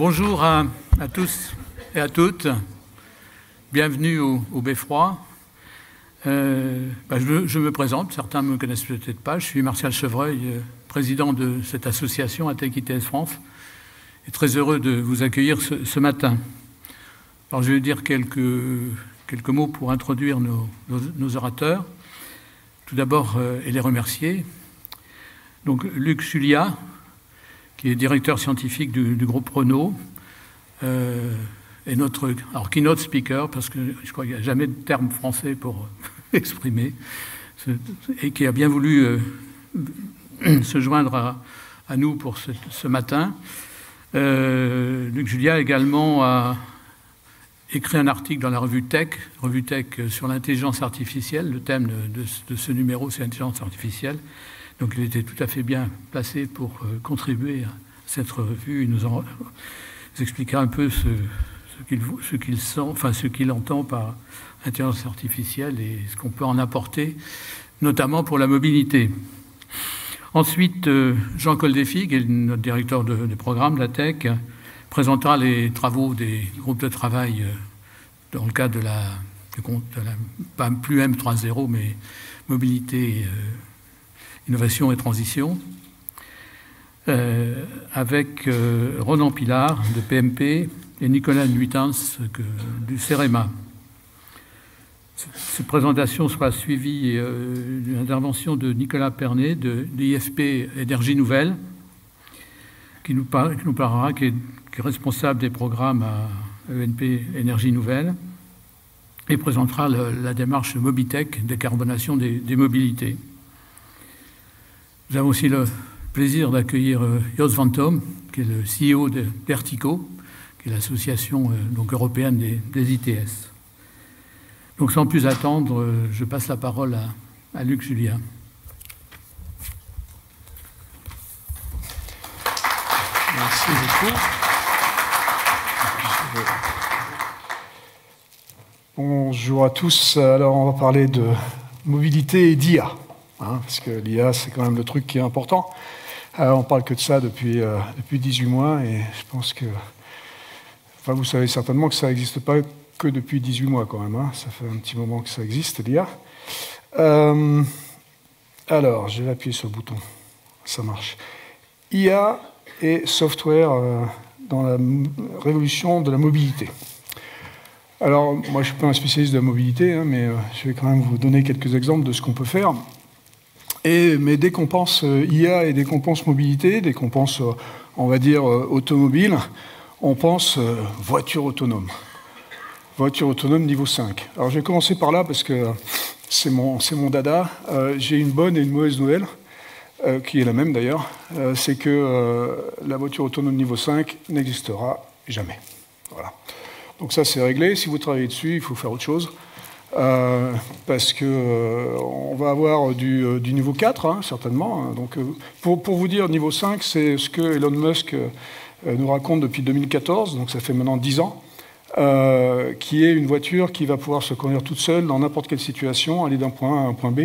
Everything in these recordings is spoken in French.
Bonjour à tous et à toutes. Bienvenue au Beffroi. Je me présente, certains ne me connaissent peut-être pas. Je suis Martial Chevreuil, président de cette association ATEC ITS France, et très heureux de vous accueillir ce matin. Alors, je vais dire quelques mots pour introduire nos orateurs. Tout d'abord, et les remercier. Donc, Luc Julia, qui est directeur scientifique du groupe Renault, et notre keynote speaker, parce que je crois qu'il n'y a jamais de terme français pour exprimer, et qui a bien voulu se joindre à nous pour ce matin. Luc Julia également a écrit un article dans la revue Tech sur l'intelligence artificielle. Le thème de ce numéro, c'est l'intelligence artificielle. Donc il était tout à fait bien placé pour contribuer à cette revue. Il nous expliquera un peu ce qu'il entend par intelligence artificielle et ce qu'on peut en apporter, notamment pour la mobilité. Ensuite, Jean Coldefig, qui est notre directeur de programme de la Tech, présentera les travaux des groupes de travail dans le cadre de pas plus M3.0, mais mobilité, innovation et transition, avec Ronan Pilar de PMP et Nicolas Nuitens du CEREMA. Cette présentation sera suivie d'une intervention de Nicolas Pernet de l'IFP Énergie Nouvelle, qui nous parlera, qui est responsable des programmes à ENP Énergie Nouvelle, et présentera la démarche Mobitech, décarbonation des mobilités. Nous avons aussi le plaisir d'accueillir Jos van Tom, qui est le CEO d'Ertico, qui est l'association européenne des ITS. Donc sans plus attendre, je passe la parole à Luc Julia. Merci beaucoup. Bonjour à tous. Alors on va parler de mobilité et d'IA. Parce que l'IA, c'est quand même le truc qui est important. On ne parle que de ça depuis 18 mois, et je pense que... Enfin, vous savez certainement que ça n'existe pas que depuis 18 mois, quand même. Ça fait un petit moment que ça existe, l'IA. Alors, je vais appuyer sur le bouton. Ça marche. IA et software dans la révolution de la mobilité. Alors, moi, je ne suis pas un spécialiste de la mobilité, mais je vais quand même vous donner quelques exemples de ce qu'on peut faire. Mais dès qu'on pense IA et dès qu'on pense mobilité, dès qu'on pense, on va dire, automobile, on pense voiture autonome. Voiture autonome niveau 5. Alors je vais commencer par là parce que c'est mon dada. J'ai une bonne et une mauvaise nouvelle, qui est la même d'ailleurs. C'est que la voiture autonome niveau 5 n'existera jamais. Voilà. Donc ça c'est réglé. Si vous travaillez dessus, il faut faire autre chose. Parce que on va avoir du niveau 4, certainement. Donc, pour vous dire, niveau 5, c'est ce que Elon Musk nous raconte depuis 2014, donc ça fait maintenant 10 ans, qui est une voiture qui va pouvoir se conduire toute seule dans n'importe quelle situation, aller d'un point A à un point B,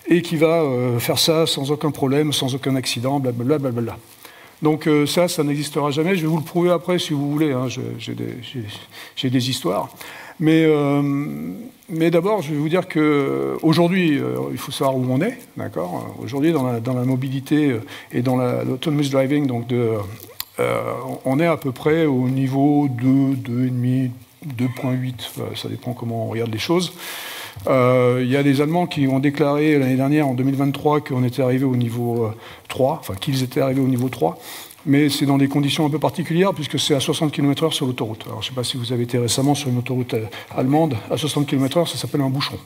et qui va faire ça sans aucun problème, sans aucun accident, blablabla. Blablabla. Donc ça n'existera jamais. Je vais vous le prouver après si vous voulez. J'ai des histoires. Mais d'abord, je vais vous dire qu'aujourd'hui, il faut savoir où on est. D'accord ? Aujourd'hui, dans la mobilité et dans l'autonomous driving, donc on est à peu près au niveau 2, 2,5, 2,8. Ça dépend comment on regarde les choses. Il y a des Allemands qui ont déclaré l'année dernière, en 2023, qu'on était arrivé au niveau 3, enfin qu'ils étaient arrivés au niveau 3, mais c'est dans des conditions un peu particulières, puisque c'est à 60 km/h sur l'autoroute. Alors je ne sais pas si vous avez été récemment sur une autoroute allemande, à 60 km/h, ça s'appelle un bouchon.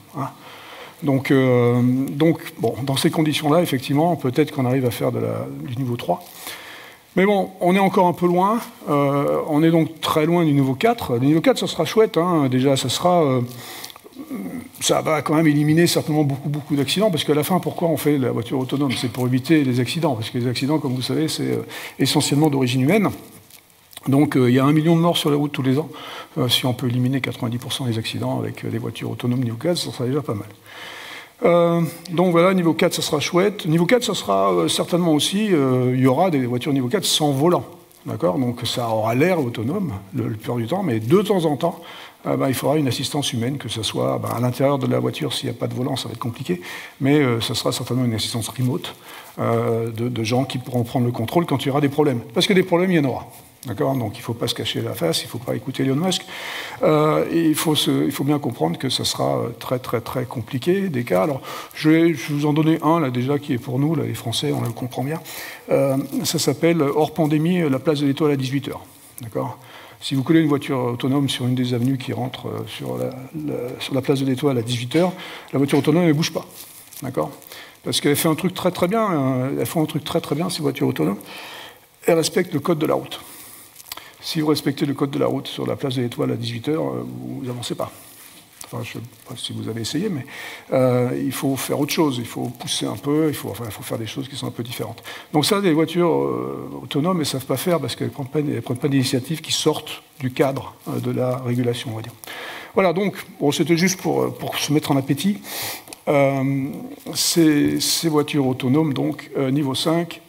Donc bon, dans ces conditions-là, effectivement, peut-être qu'on arrive à faire du niveau 3. Mais bon, on est encore un peu loin, on est donc très loin du niveau 4. Le niveau 4, ça sera chouette, déjà, ça va quand même éliminer certainement beaucoup d'accidents, parce qu'à la fin, pourquoi on fait la voiture autonome? C'est pour éviter les accidents, parce que les accidents, comme vous savez, c'est essentiellement d'origine humaine. Donc il y a 1 million de morts sur les routes tous les ans. Si on peut éliminer 90% des accidents avec les voitures autonomes niveau 4, ça sera déjà pas mal. Donc voilà, niveau 4, ça sera chouette. Niveau 4, ça sera certainement aussi, il y aura des voitures niveau 4 sans volant. d'accord? Donc ça aura l'air autonome le plupart du temps, mais de temps en temps, il faudra une assistance humaine, que ce soit à l'intérieur de la voiture, s'il n'y a pas de volant, ça va être compliqué, mais ce sera certainement une assistance remote de gens qui pourront prendre le contrôle quand il y aura des problèmes. Parce que des problèmes, il y en aura. D'accord, donc il ne faut pas se cacher la face, il ne faut pas écouter Elon Musk. Et il faut bien comprendre que ça sera très très très compliqué, des cas. Alors je vais vous en donner un là déjà qui est pour nous, là, les Français, on le comprend bien. Ça s'appelle hors pandémie, la place de l'Étoile à 18h. D'accord. Si vous collez une voiture autonome sur une des avenues qui rentre sur la place de l'Étoile à 18h, la voiture autonome ne bouge pas. D'accord. Parce qu'elle fait un truc très très bien. Elles font un truc très très bien, ces voitures autonomes. Elles respectent le code de la route. Si vous respectez le code de la route sur la place de l'Étoile à 18h, vous n'avancez pas. Enfin, je ne sais pas si vous avez essayé, mais il faut faire autre chose. Il faut pousser un peu, il faut faire des choses qui sont un peu différentes. Donc ça, les voitures autonomes, elles ne savent pas faire parce qu'elles ne prennent pas d'initiatives qui sortent du cadre de la régulation, on va dire. Voilà, donc, bon, c'était juste pour se mettre en appétit. Ces voitures autonomes, donc, niveau 5,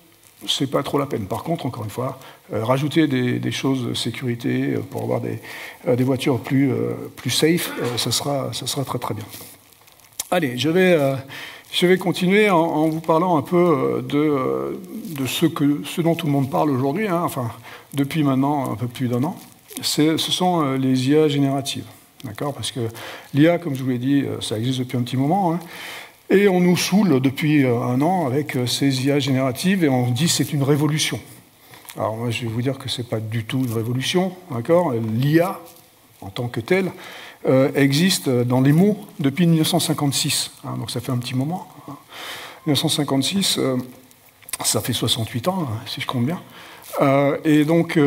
c'est pas trop la peine. Par contre, encore une fois, rajouter des choses de sécurité pour avoir des voitures plus safe, ça sera très très bien. Allez, je vais continuer en vous parlant un peu de ce dont tout le monde parle aujourd'hui, hein, enfin, depuis maintenant un peu plus d'1 an. Ce sont les IA génératives. D'accord ? Parce que l'IA, comme je vous l'ai dit, ça existe depuis un petit moment, hein. Et on nous saoule depuis 1 an avec ces IA génératives et on dit que c'est une révolution. Alors moi je vais vous dire que ce n'est pas du tout une révolution, d'accord ? L'IA, en tant que telle, existe dans les mots depuis 1956, hein, donc ça fait un petit moment. Hein. 1956, ça fait 68 ans, hein, si je compte bien. Et donc on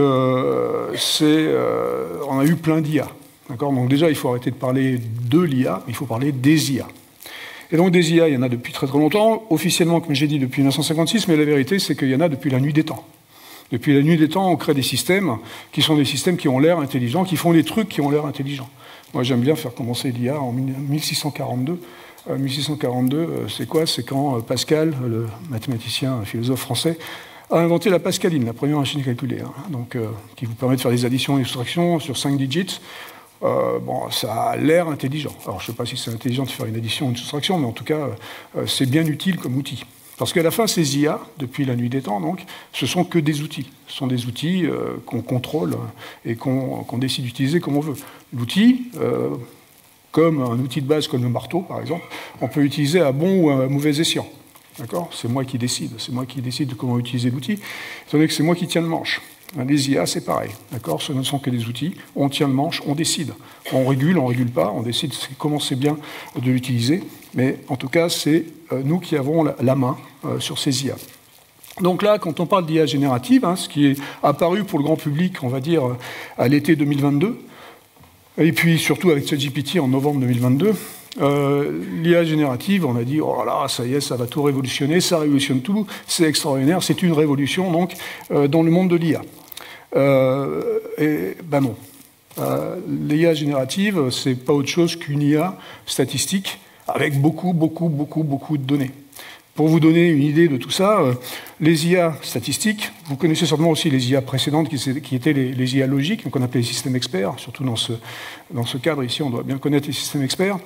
a eu plein d'IA. D'accord ? Donc déjà il faut arrêter de parler de l'IA, il faut parler des IA. Et donc des IA, il y en a depuis très très longtemps, officiellement, comme j'ai dit, depuis 1956, mais la vérité, c'est qu'il y en a depuis la nuit des temps. Depuis la nuit des temps, on crée des systèmes qui sont des systèmes qui ont l'air intelligents, qui font des trucs qui ont l'air intelligents. Moi, j'aime bien faire commencer l'IA en 1642. 1642, c'est quoi ? C'est quand Pascal, le mathématicien, philosophe français, a inventé la pascaline, la première machine calculée, hein, donc, qui vous permet de faire des additions et des soustractions sur 5 digits. Bon, ça a l'air intelligent. Alors, je ne sais pas si c'est intelligent de faire une addition ou une soustraction, mais en tout cas, c'est bien utile comme outil. Parce qu'à la fin, ces IA, depuis la nuit des temps, donc, ce sont que des outils. Ce sont des outils qu'on contrôle et qu'on décide d'utiliser comme on veut. L'outil, comme un outil de base comme le marteau, par exemple, on peut l'utiliser à bon ou à mauvais escient. D'accord ? C'est moi qui décide. C'est moi qui décide de comment utiliser l'outil, étant donné que c'est moi qui tiens le manche. Les IA, c'est pareil. D'accord ? Ce ne sont que des outils. On tient le manche, on décide. On régule pas, on décide comment c'est bien de l'utiliser. Mais en tout cas, c'est nous qui avons la main sur ces IA. Donc là, quand on parle d'IA générative, hein, ce qui est apparu pour le grand public, on va dire, à l'été 2022, et puis surtout avec ChatGPT en novembre 2022, l'IA générative, on a dit, oh là là, ça y est, ça va tout révolutionner, ça révolutionne tout, c'est extraordinaire, c'est une révolution donc dans le monde de l'IA. Et ben non. L'IA générative, c'est pas autre chose qu'une IA statistique avec beaucoup de données. Pour vous donner une idée de tout ça, les IA statistiques, vous connaissez certainement aussi les IA précédentes qui étaient les IA logiques, qu'on appelait les systèmes experts, surtout dans ce cadre ici, on doit bien connaître les systèmes experts,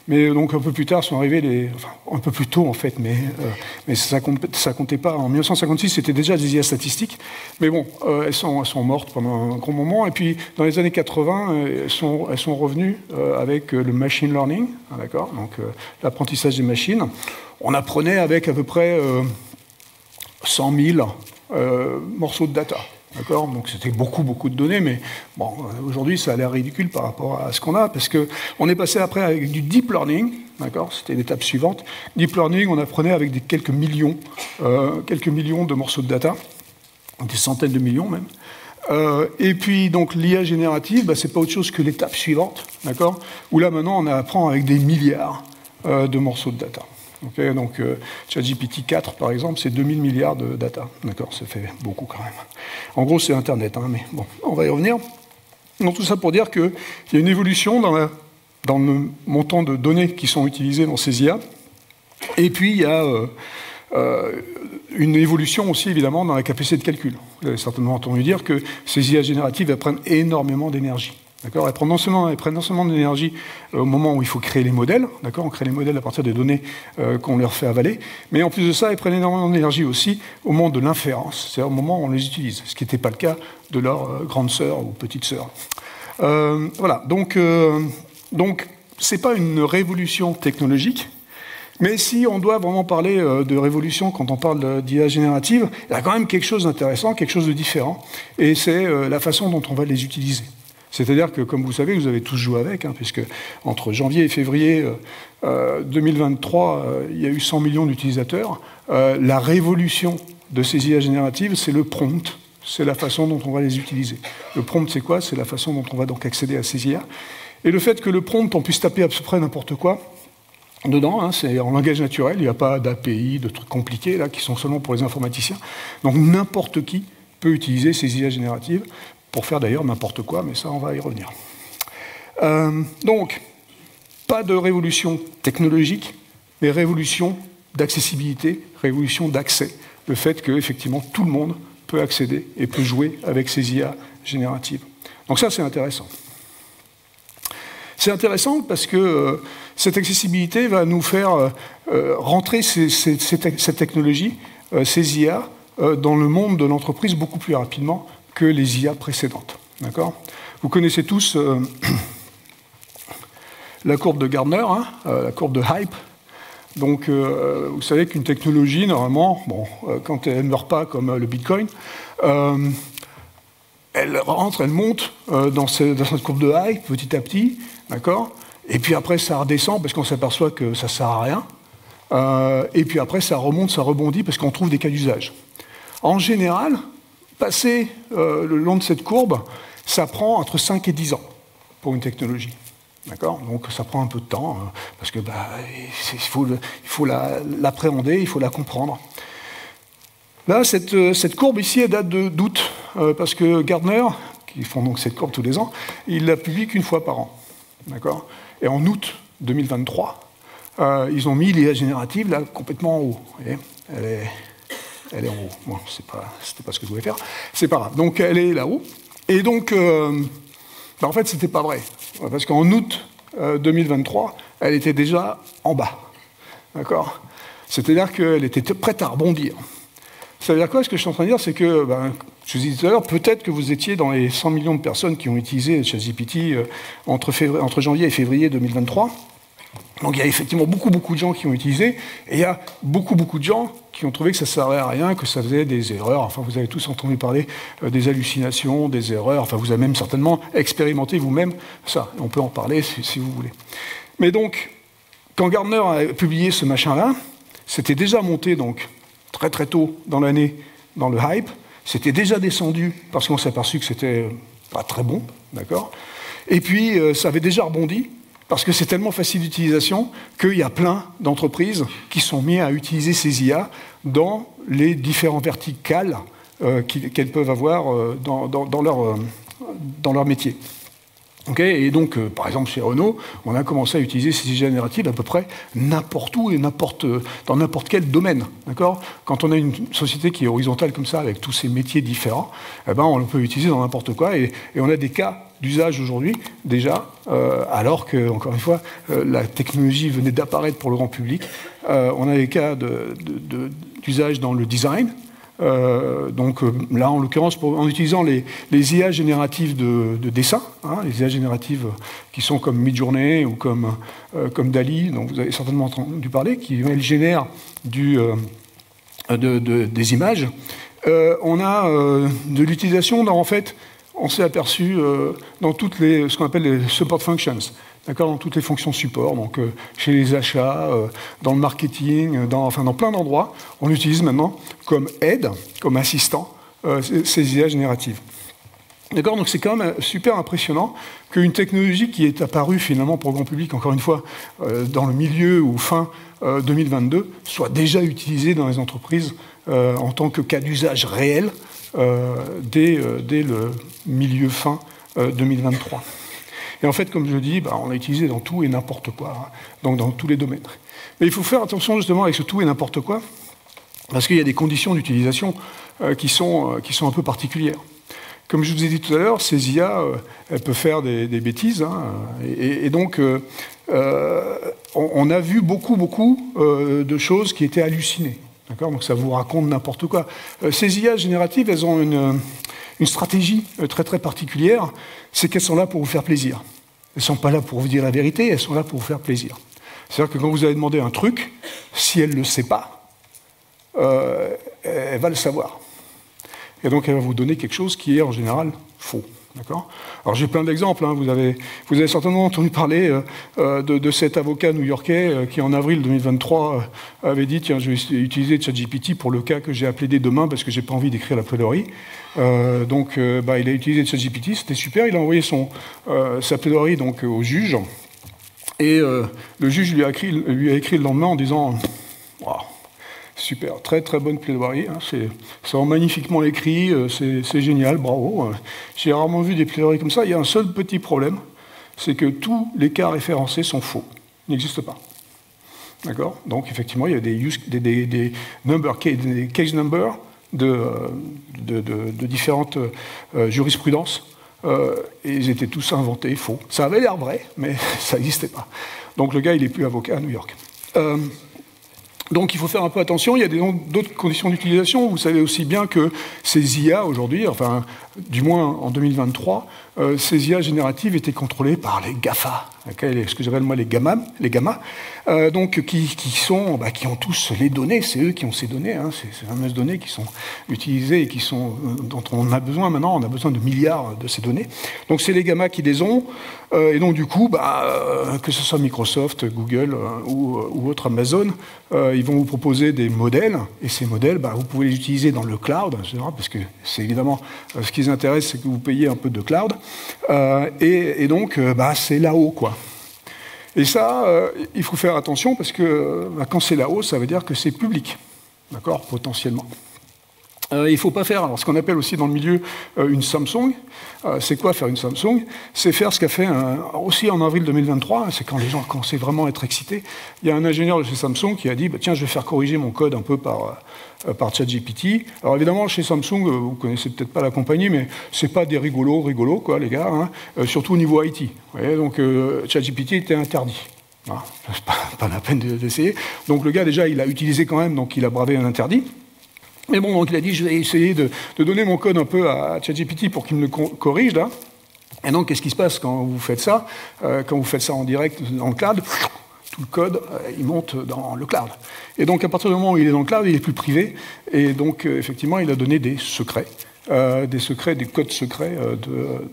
mais donc un peu plus tard sont arrivés enfin un peu plus tôt en fait, mais ça comptait pas. En 1956, c'était déjà des IA statistiques, mais bon, elles sont mortes pendant un grand moment, et puis dans les années 80, elles sont revenues avec le machine learning, hein, d'accord, donc l'apprentissage des machines. On apprenait avec à peu près 100 000 morceaux de data. D'accord ? Donc c'était beaucoup de données, mais bon, aujourd'hui ça a l'air ridicule par rapport à ce qu'on a, parce qu'on est passé après avec du deep learning, d'accord ? C'était l'étape suivante. Deep learning, on apprenait avec quelques millions de morceaux de data, des centaines de millions même. Et puis donc l'IA générative, bah, c'est pas autre chose que l'étape suivante, d'accord ? Où là maintenant on apprend avec des milliards de morceaux de data. Okay, donc ChatGPT 4, par exemple, c'est 2000 milliards de data. D'accord, ça fait beaucoup quand même. En gros, c'est Internet, hein, mais bon, on va y revenir. Donc tout ça pour dire qu'il y a une évolution dans le montant de données qui sont utilisées dans ces IA. Et puis, il y a une évolution aussi, évidemment, dans la capacité de calcul. Vous avez certainement entendu dire que ces IA génératives, elles prennent énormément d'énergie. D'accord ? Elles prennent non seulement de l'énergie au moment où il faut créer les modèles, d'accord ? On crée les modèles à partir des données qu'on leur fait avaler, mais en plus de ça, elles prennent énormément d'énergie aussi au moment de l'inférence, c'est-à-dire au moment où on les utilise, ce qui n'était pas le cas de leur grande sœur ou petite sœur. Voilà, donc ce n'est pas une révolution technologique, mais si on doit vraiment parler de révolution quand on parle d'IA générative, il y a quand même quelque chose d'intéressant, quelque chose de différent, et c'est la façon dont on va les utiliser. C'est-à-dire que, comme vous savez, vous avez tous joué avec, hein, puisque entre janvier et février 2023, il y a eu 100 millions d'utilisateurs. La révolution de ces IA génératives, c'est le prompt, c'est la façon dont on va les utiliser. Le prompt, c'est quoi? C'est la façon dont on va donc accéder à ces IA. Et le fait que le prompt, on puisse taper à peu près n'importe quoi dedans, hein, c'est en langage naturel, il n'y a pas d'API, de trucs compliqués, là, qui sont seulement pour les informaticiens. Donc n'importe qui peut utiliser ces IA génératives, pour faire d'ailleurs n'importe quoi, mais ça, on va y revenir. Donc, pas de révolution technologique, mais révolution d'accessibilité, révolution d'accès. Le fait qu'effectivement, tout le monde peut accéder et peut jouer avec ces IA génératives. Donc ça, c'est intéressant. C'est intéressant parce que cette accessibilité va nous faire rentrer cette technologie, ces IA, dans le monde de l'entreprise beaucoup plus rapidement que les IA précédentes. D'accord ? Vous connaissez tous la courbe de Gartner, hein, la courbe de hype. Donc, vous savez qu'une technologie, normalement, quand elle ne meurt pas comme le Bitcoin, elle rentre, elle monte dans cette courbe de hype petit à petit, d'accord ? Et puis après, ça redescend parce qu'on s'aperçoit que ça ne sert à rien. Et puis après, ça remonte, ça rebondit parce qu'on trouve des cas d'usage. En général, passer le long de cette courbe, ça prend entre 5 et 10 ans pour une technologie. D'accord ? Donc ça prend un peu de temps, parce que il faut l'appréhender, il faut la comprendre. Là, cette courbe ici, elle date d'août, parce que Gartner, qui font donc cette courbe tous les ans, il la publie qu'une fois par an. D'accord ? Et en août 2023, ils ont mis l'IA générative là, complètement en haut. Vous voyez ? Elle est en haut. Bon, c'était pas ce que je voulais faire. C'est pas grave. Donc, elle est là-haut. Et donc, en fait, c'était pas vrai. Parce qu'en août 2023, elle était déjà en bas. D'accord ? C'est-à-dire qu'elle était prête à rebondir. Ça veut dire quoi? Ce que je suis en train de dire, c'est que, je vous disais tout à l'heure, peut-être que vous étiez dans les 100 millions de personnes qui ont utilisé ChatGPT entre janvier et février 2023. Donc il y a effectivement beaucoup de gens qui ont utilisé, et il y a beaucoup de gens qui ont trouvé que ça ne servait à rien, que ça faisait des erreurs. Enfin, vous avez tous entendu parler des hallucinations, des erreurs. Enfin, vous avez même certainement expérimenté vous-même ça. On peut en parler si vous voulez. Mais donc, quand Gartner a publié ce machin-là, c'était déjà monté donc très tôt dans l'année dans le hype. C'était déjà descendu parce qu'on s'est aperçu que c'était pas très bon, d'accord. Et puis ça avait déjà rebondi. Parce que c'est tellement facile d'utilisation qu'il y a plein d'entreprises qui sont mises à utiliser ces IA dans les différents verticales qu'elles peuvent avoir dans leur métier. Okay, et donc, par exemple, chez Renault, on a commencé à utiliser ces IA génératives à peu près n'importe où et dans n'importe quel domaine. Quand on a une société qui est horizontale comme ça, avec tous ces métiers différents, on le peut utiliser dans n'importe quoi. Et on a des cas d'usage aujourd'hui, déjà, alors que, encore une fois, la technologie venait d'apparaître pour le grand public. On a des cas d'usage dans le design. Donc là, en l'occurrence, en utilisant les IA génératives de dessin, hein, les IA génératives qui sont comme Midjourney ou comme DALL-E, dont vous avez certainement entendu parler, qui génèrent des images, on a de l'utilisation dans, en fait, on s'est aperçu dans toutes ce qu'on appelle les support functions, dans toutes les fonctions support, donc chez les achats, dans le marketing, dans plein d'endroits, on utilise maintenant comme aide, comme assistant, ces IA génératives. D'accord, donc c'est quand même super impressionnant qu'une technologie qui est apparue finalement pour le grand public, encore une fois, dans le milieu ou fin 2022, soit déjà utilisée dans les entreprises en tant que cas d'usage réel dès le milieu fin 2023. Et en fait, comme je dis, on l'a utilisé dans tout et n'importe quoi, hein, donc dans tous les domaines. Mais il faut faire attention justement avec ce tout et n'importe quoi, Parce qu'il y a des conditions d'utilisation qui sont un peu particulières. Comme je vous ai dit tout à l'heure, ces IA, elles peuvent faire des bêtises. Hein, et donc, on a vu beaucoup de choses qui étaient hallucinées. Donc ça vous raconte n'importe quoi. Ces IA génératives, elles ont une stratégie très particulière, c'est qu'elles sont là pour vous faire plaisir. Elles ne sont pas là pour vous dire la vérité, elles sont là pour vous faire plaisir. C'est-à-dire que quand vous allez demander un truc, si elle ne le sait pas, elle va le savoir. Et donc elle va vous donner quelque chose qui est en général faux. Alors j'ai plein d'exemples. Hein. Vous avez certainement entendu parler de cet avocat new-yorkais qui en avril 2023 avait dit tiens, je vais utiliser ChatGPT pour le cas que j'ai à plaider demain parce que j'ai pas envie d'écrire la plaidoirie. Donc il a utilisé ChatGPT, c'était super. Il a envoyé sa plaidoirie donc au juge et le juge lui a écrit le lendemain en disant wow, super, très bonne plaidoirie, hein, c'est magnifiquement écrit, c'est génial, bravo. J'ai rarement vu des plaidoiries comme ça. Il y a un seul petit problème, c'est que tous les cas référencés sont faux, n'existent pas. D'accord ? Donc effectivement, il y a des case numbers de différentes jurisprudences, et ils étaient tous inventés, faux. Ça avait l'air vrai, mais ça n'existait pas. Donc le gars, il n'est plus avocat à New York. Donc il faut faire un peu attention, il y a d'autres conditions d'utilisation. Vous savez aussi bien que ces IA aujourd'hui, enfin du moins en 2023, ces IA génératives étaient contrôlées par les GAFA, ce que j'appelle moi les gamma, donc qui ont tous les données, c'est eux qui ont ces données, hein, ces fameuses données qui sont utilisées et dont on a besoin maintenant, on a besoin de milliards de ces données. Donc c'est les gamma qui les ont, et donc du coup, que ce soit Microsoft, Google ou autre Amazon, ils vont vous proposer des modèles, et ces modèles, vous pouvez les utiliser dans le cloud, parce que c'est évidemment ce qui les intéresse, c'est que vous payez un peu de cloud, et donc c'est là-haut, quoi. Et ça, il faut faire attention, parce que quand c'est là-haut, ça veut dire que c'est public, d'accord, potentiellement. Il ne faut pas faire ce qu'on appelle aussi dans le milieu une Samsung. C'est quoi faire une Samsung? C'est faire ce qu'a fait aussi en avril 2023, c'est quand les gens commençaient vraiment à être excités. Il y a un ingénieur de chez Samsung qui a dit tiens, je vais faire corriger mon code un peu par ChatGPT. Alors évidemment, chez Samsung, vous ne connaissez peut-être pas la compagnie, mais ce n'est pas des rigolos, quoi, les gars, hein, surtout au niveau IT. Vous voyez, donc ChatGPT était interdit. Ah, c'est pas la peine d'essayer. Donc le gars, déjà, il a utilisé quand même, donc il a bravé un interdit. Mais bon, donc il a dit, je vais essayer de donner mon code un peu à ChatGPT pour qu'il me le corrige, là. Et donc, qu'est-ce qui se passe quand vous faites ça? Quand vous faites ça en direct dans le cloud, tout le code, il monte dans le cloud. Et donc, à partir du moment où il est dans le cloud, il est plus privé. Et donc, effectivement, il a donné des secrets. Des codes secrets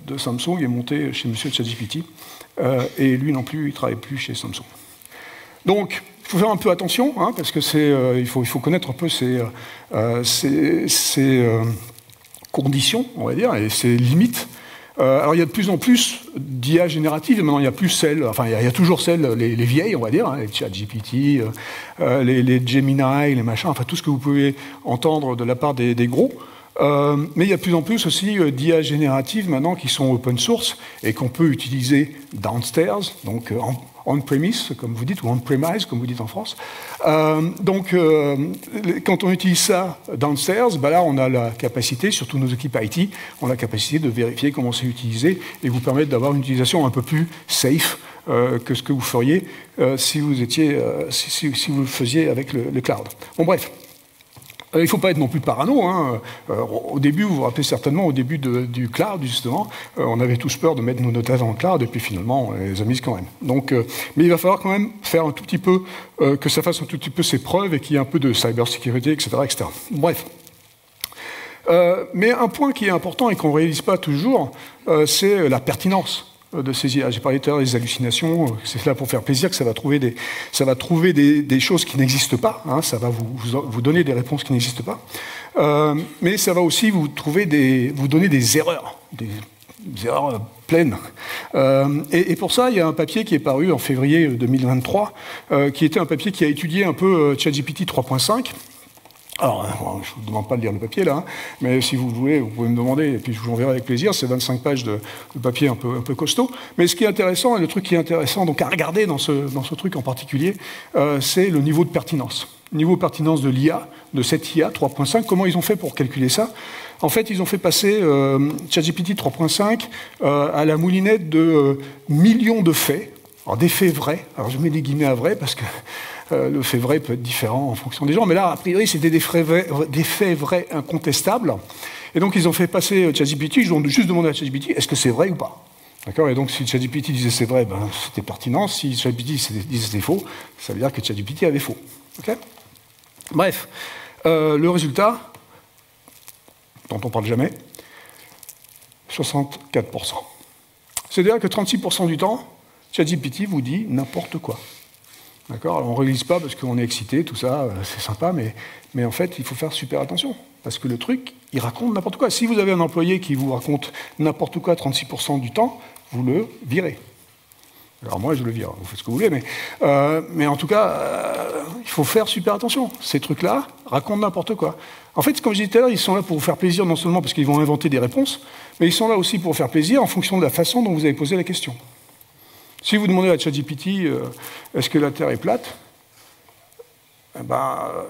de Samsung est monté chez monsieur ChatGPT. Et lui non plus, il ne travaille plus chez Samsung. Donc, il faut faire un peu attention, hein, parce que il faut connaître un peu ces conditions, on va dire, et ces limites. Alors, il y a de plus en plus d'IA génératives, et maintenant, il y a plus celles, enfin, il y a toujours celles, les vieilles, on va dire, hein, les ChatGPT, les Gemini, les machins, enfin, tout ce que vous pouvez entendre de la part des gros. Mais il y a de plus en plus aussi d'IA génératives maintenant qui sont open source et qu'on peut utiliser downstairs, donc on-premise, comme vous dites, ou on-premise, comme vous dites en France. Donc, quand on utilise ça downstairs, là, on a la capacité, surtout nos équipes IT, on a la capacité de vérifier comment c'est utilisé et vous permettre d'avoir une utilisation un peu plus safe que ce que vous feriez si vous le faisiez avec le cloud. Bon, bref. Il ne faut pas être non plus parano. Hein. Au début, vous vous rappelez certainement, au début du cloud, justement, on avait tous peur de mettre nos notes dans le cloud, et puis finalement, on les a mises quand même. Donc, mais il va falloir quand même faire un tout petit peu, que ça fasse un tout petit peu ses preuves, et qu'il y ait un peu de cybersécurité, etc., etc. Bref. Mais un point qui est important et qu'on ne réalise pas toujours, c'est la pertinence de ces IA. J'ai parlé tout à l'heure des hallucinations, c'est là pour faire plaisir que ça va trouver des choses qui n'existent pas, hein, ça va vous donner des réponses qui n'existent pas, mais ça va aussi vous donner des erreurs pleines. Et pour ça, il y a un papier qui est paru en février 2023, qui était un papier qui a étudié un peu ChatGPT 3.5, Alors, je ne vous demande pas de lire le papier, là, hein, mais si vous voulez, vous pouvez me demander, et puis je vous l'enverrai avec plaisir, c'est 25 pages de papier un peu costaud. Mais ce qui est intéressant, et le truc qui est intéressant donc, à regarder dans ce truc en particulier, c'est le niveau de pertinence. Le niveau de pertinence de l'IA, de cette IA 3.5, comment ils ont fait pour calculer ça? En fait, ils ont fait passer ChatGPT 3.5 à la moulinette de millions de faits, alors des faits vrais, alors je mets des guillemets à vrais parce que le fait vrai peut être différent en fonction des gens, mais là, a priori, c'était des faits vrais incontestables. Et donc, ils ont fait passer ChatGPT, ils ont juste demandé à ChatGPT, est-ce que c'est vrai ou pas? D'accord? Et donc, si ChatGPT disait c'est vrai, ben, c'était pertinent. Si ChatGPT disait c'était faux, ça veut dire que ChatGPT avait faux. Okay? Bref, le résultat, dont on ne parle jamais, 64%. C'est-à-dire que 36% du temps, ChatGPT vous dit n'importe quoi. D'accord? Alors on ne réalise pas parce qu'on est excité, tout ça, c'est sympa, mais en fait, il faut faire super attention. Parce que le truc, il raconte n'importe quoi. Si vous avez un employé qui vous raconte n'importe quoi 36% du temps, vous le virez. Alors moi, je le vire, vous faites ce que vous voulez, mais en tout cas, il faut faire super attention. Ces trucs-là racontent n'importe quoi. En fait, comme je disais tout à l'heure, ils sont là pour vous faire plaisir, non seulement parce qu'ils vont inventer des réponses, mais ils sont là aussi pour vous faire plaisir en fonction de la façon dont vous avez posé la question. Si vous demandez à ChatGPT est-ce que la Terre est plate, il a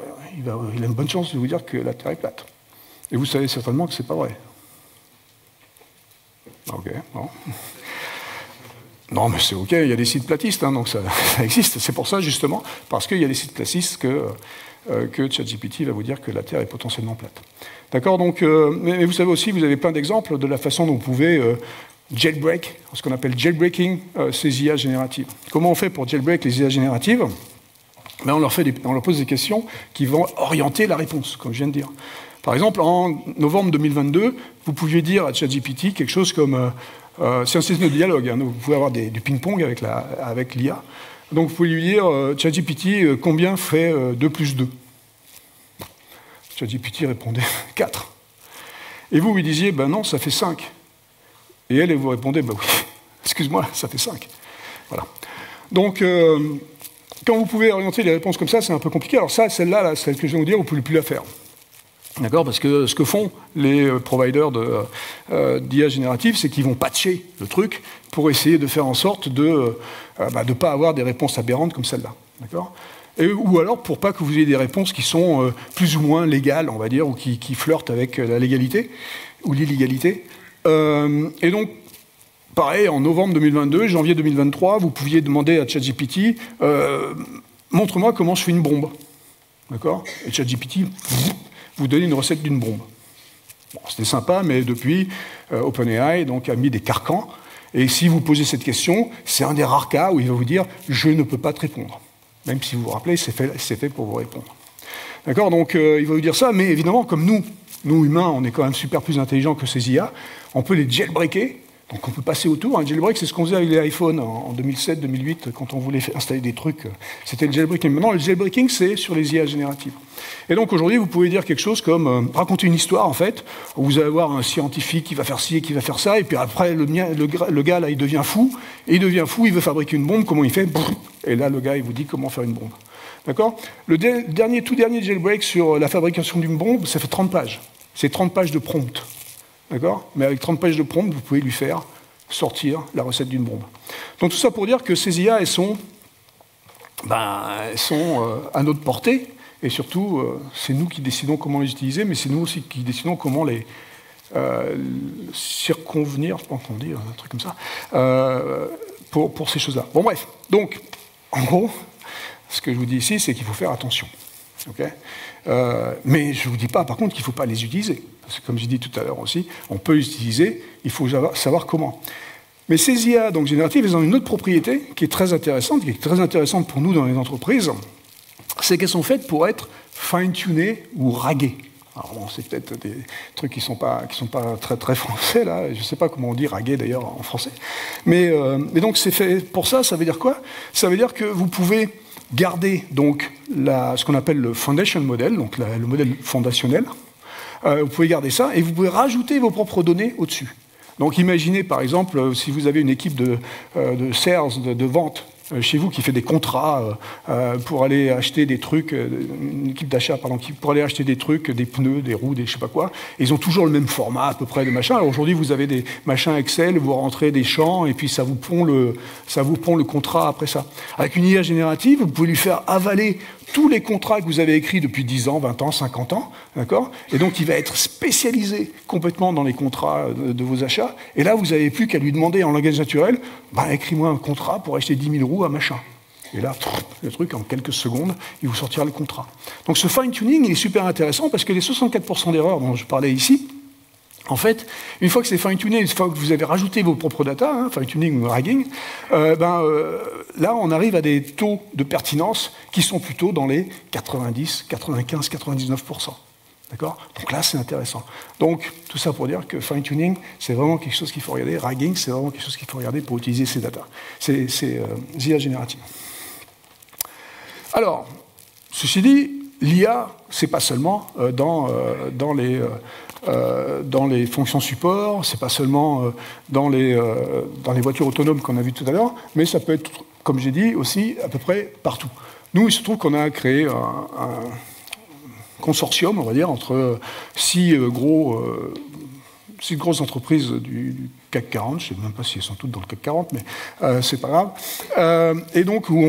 une bonne chance de vous dire que la Terre est plate. Et vous savez certainement que ce n'est pas vrai. Ok, bon. Non, mais c'est ok, il y a des sites platistes, hein, donc ça existe. C'est pour ça, justement, parce qu'il y a des sites platistes que ChatGPT va vous dire que la Terre est potentiellement plate. D'accord, donc, mais vous savez aussi, vous avez plein d'exemples de la façon dont vous pouvez jailbreak, ce qu'on appelle jailbreaking ces IA génératives. Comment on fait pour jailbreak les IA génératives? Ben, on leur pose des questions qui vont orienter la réponse, comme je viens de dire. Par exemple, en novembre 2022, vous pouviez dire à ChatGPT quelque chose comme... c'est un système de dialogue, hein, vous pouvez avoir du ping-pong avec l'IA. Donc vous pouvez lui dire, ChatGPT, combien fait 2 plus 2? ChatGPT répondait 4. Et vous lui disiez, ben non, ça fait 5. Et elle vous répondait, ben oui, excuse-moi, ça fait 5. Voilà. Donc, quand vous pouvez orienter les réponses comme ça, c'est un peu compliqué. Alors ça, celle-là, celle que je viens de vous dire, vous ne pouvez plus la faire. D'accord? Parce que ce que font les providers d'IA générative, c'est qu'ils vont patcher le truc pour essayer de faire en sorte de ne pas avoir des réponses aberrantes comme celle-là. D'accord? Ou alors pour pas que vous ayez des réponses qui sont plus ou moins légales, on va dire, ou qui flirtent avec la légalité ou l'illégalité. Et donc, pareil, en novembre 2022, janvier 2023, vous pouviez demander à ChatGPT montre-moi comment je fais une bombe. D'accord? Et ChatGPT vous donnez une recette d'une bombe. Bon, c'était sympa, mais depuis, OpenAI a mis des carcans. Et si vous posez cette question, c'est un des rares cas où il va vous dire « je ne peux pas te répondre ». Même si vous vous rappelez, c'est fait pour vous répondre. D'accord? Donc, il va vous dire ça, mais évidemment, comme nous humains, on est quand même super plus intelligents que ces IA, on peut les jailbreaker. Donc on peut passer autour. Un jailbreak, c'est ce qu'on faisait avec les iPhones en 2007-2008, quand on voulait installer des trucs. C'était le jailbreaking. Maintenant, le jailbreaking, c'est sur les IA génératives. Et donc aujourd'hui, vous pouvez dire quelque chose comme raconter une histoire, en fait, où vous allez avoir un scientifique qui va faire ci et qui va faire ça, et puis après, le gars, là, il devient fou, et il devient fou, il veut fabriquer une bombe, comment il fait? Et là, le gars, il vous dit comment faire une bombe. D'accord? Le tout dernier jailbreak sur la fabrication d'une bombe, ça fait 30 pages. C'est 30 pages de prompt. D'accord? Mais avec 30 pages de prompt, vous pouvez lui faire sortir la recette d'une bombe. Donc tout ça pour dire que ces IA, elles sont à notre portée, et surtout, c'est nous qui décidons comment les utiliser, mais c'est nous aussi qui décidons comment les circonvenir, je pense qu'on dit, un truc comme ça, pour ces choses-là. Bon bref, donc, en gros, ce que je vous dis ici, c'est qu'il faut faire attention. Okay? Mais je ne vous dis pas, par contre, qu'il ne faut pas les utiliser. Parce que, comme j'ai dit tout à l'heure aussi, on peut les utiliser, il faut savoir comment. Mais ces IA donc génératives, elles ont une autre propriété qui est très intéressante pour nous dans les entreprises, c'est qu'elles sont faites pour être fine-tunées ou raguées. Alors bon, c'est peut-être des trucs qui ne sont pas très, très français, là. Je ne sais pas comment on dit raguer d'ailleurs en français. Mais donc c'est fait pour ça, ça veut dire quoi? Ça veut dire que vous pouvez garder donc ce qu'on appelle le foundation model, donc le modèle fondationnel. Vous pouvez garder ça et vous pouvez rajouter vos propres données au-dessus. Donc imaginez par exemple, si vous avez une équipe de sales, de vente, chez vous qui fait des contrats pour aller acheter des trucs, une équipe d'achat, pardon, pour aller acheter des trucs, des pneus, des roues, des je sais pas quoi. Et ils ont toujours le même format à peu près de machin. Alors aujourd'hui, vous avez des machins Excel, vous rentrez des champs et puis ça vous pond le contrat après ça. Avec une IA générative, vous pouvez lui faire avaler tous les contrats que vous avez écrits depuis 10 ans, 20 ans, 50 ans, d'accord? Et donc, il va être spécialisé complètement dans les contrats de vos achats. Et là, vous n'avez plus qu'à lui demander en langage naturel, écris-moi un contrat pour acheter 10 000 roues à machin. Et là, le truc, en quelques secondes, il vous sortira le contrat. Donc, ce fine-tuning, il est super intéressant parce que les 64% d'erreurs dont je parlais ici, en fait, une fois que c'est fine-tuné, une fois que vous avez rajouté vos propres data, fine-tuning ou ragging, là, on arrive à des taux de pertinence qui sont plutôt dans les 90, 95, 99%. D'accord? Donc là, c'est intéressant. Donc, tout ça pour dire que fine-tuning, c'est vraiment quelque chose qu'il faut regarder. Ragging, c'est vraiment quelque chose qu'il faut regarder pour utiliser ces data. C'est IA générative. Alors, ceci dit, l'IA, c'est pas seulement dans les fonctions support, c'est pas seulement dans les voitures autonomes qu'on a vu tout à l'heure, mais ça peut être, comme j'ai dit, aussi à peu près partout. Nous, il se trouve qu'on a créé un consortium, on va dire, entre 6 grosses entreprises du CAC 40, je ne sais même pas si elles sont toutes dans le CAC 40, mais c'est pas grave, et donc où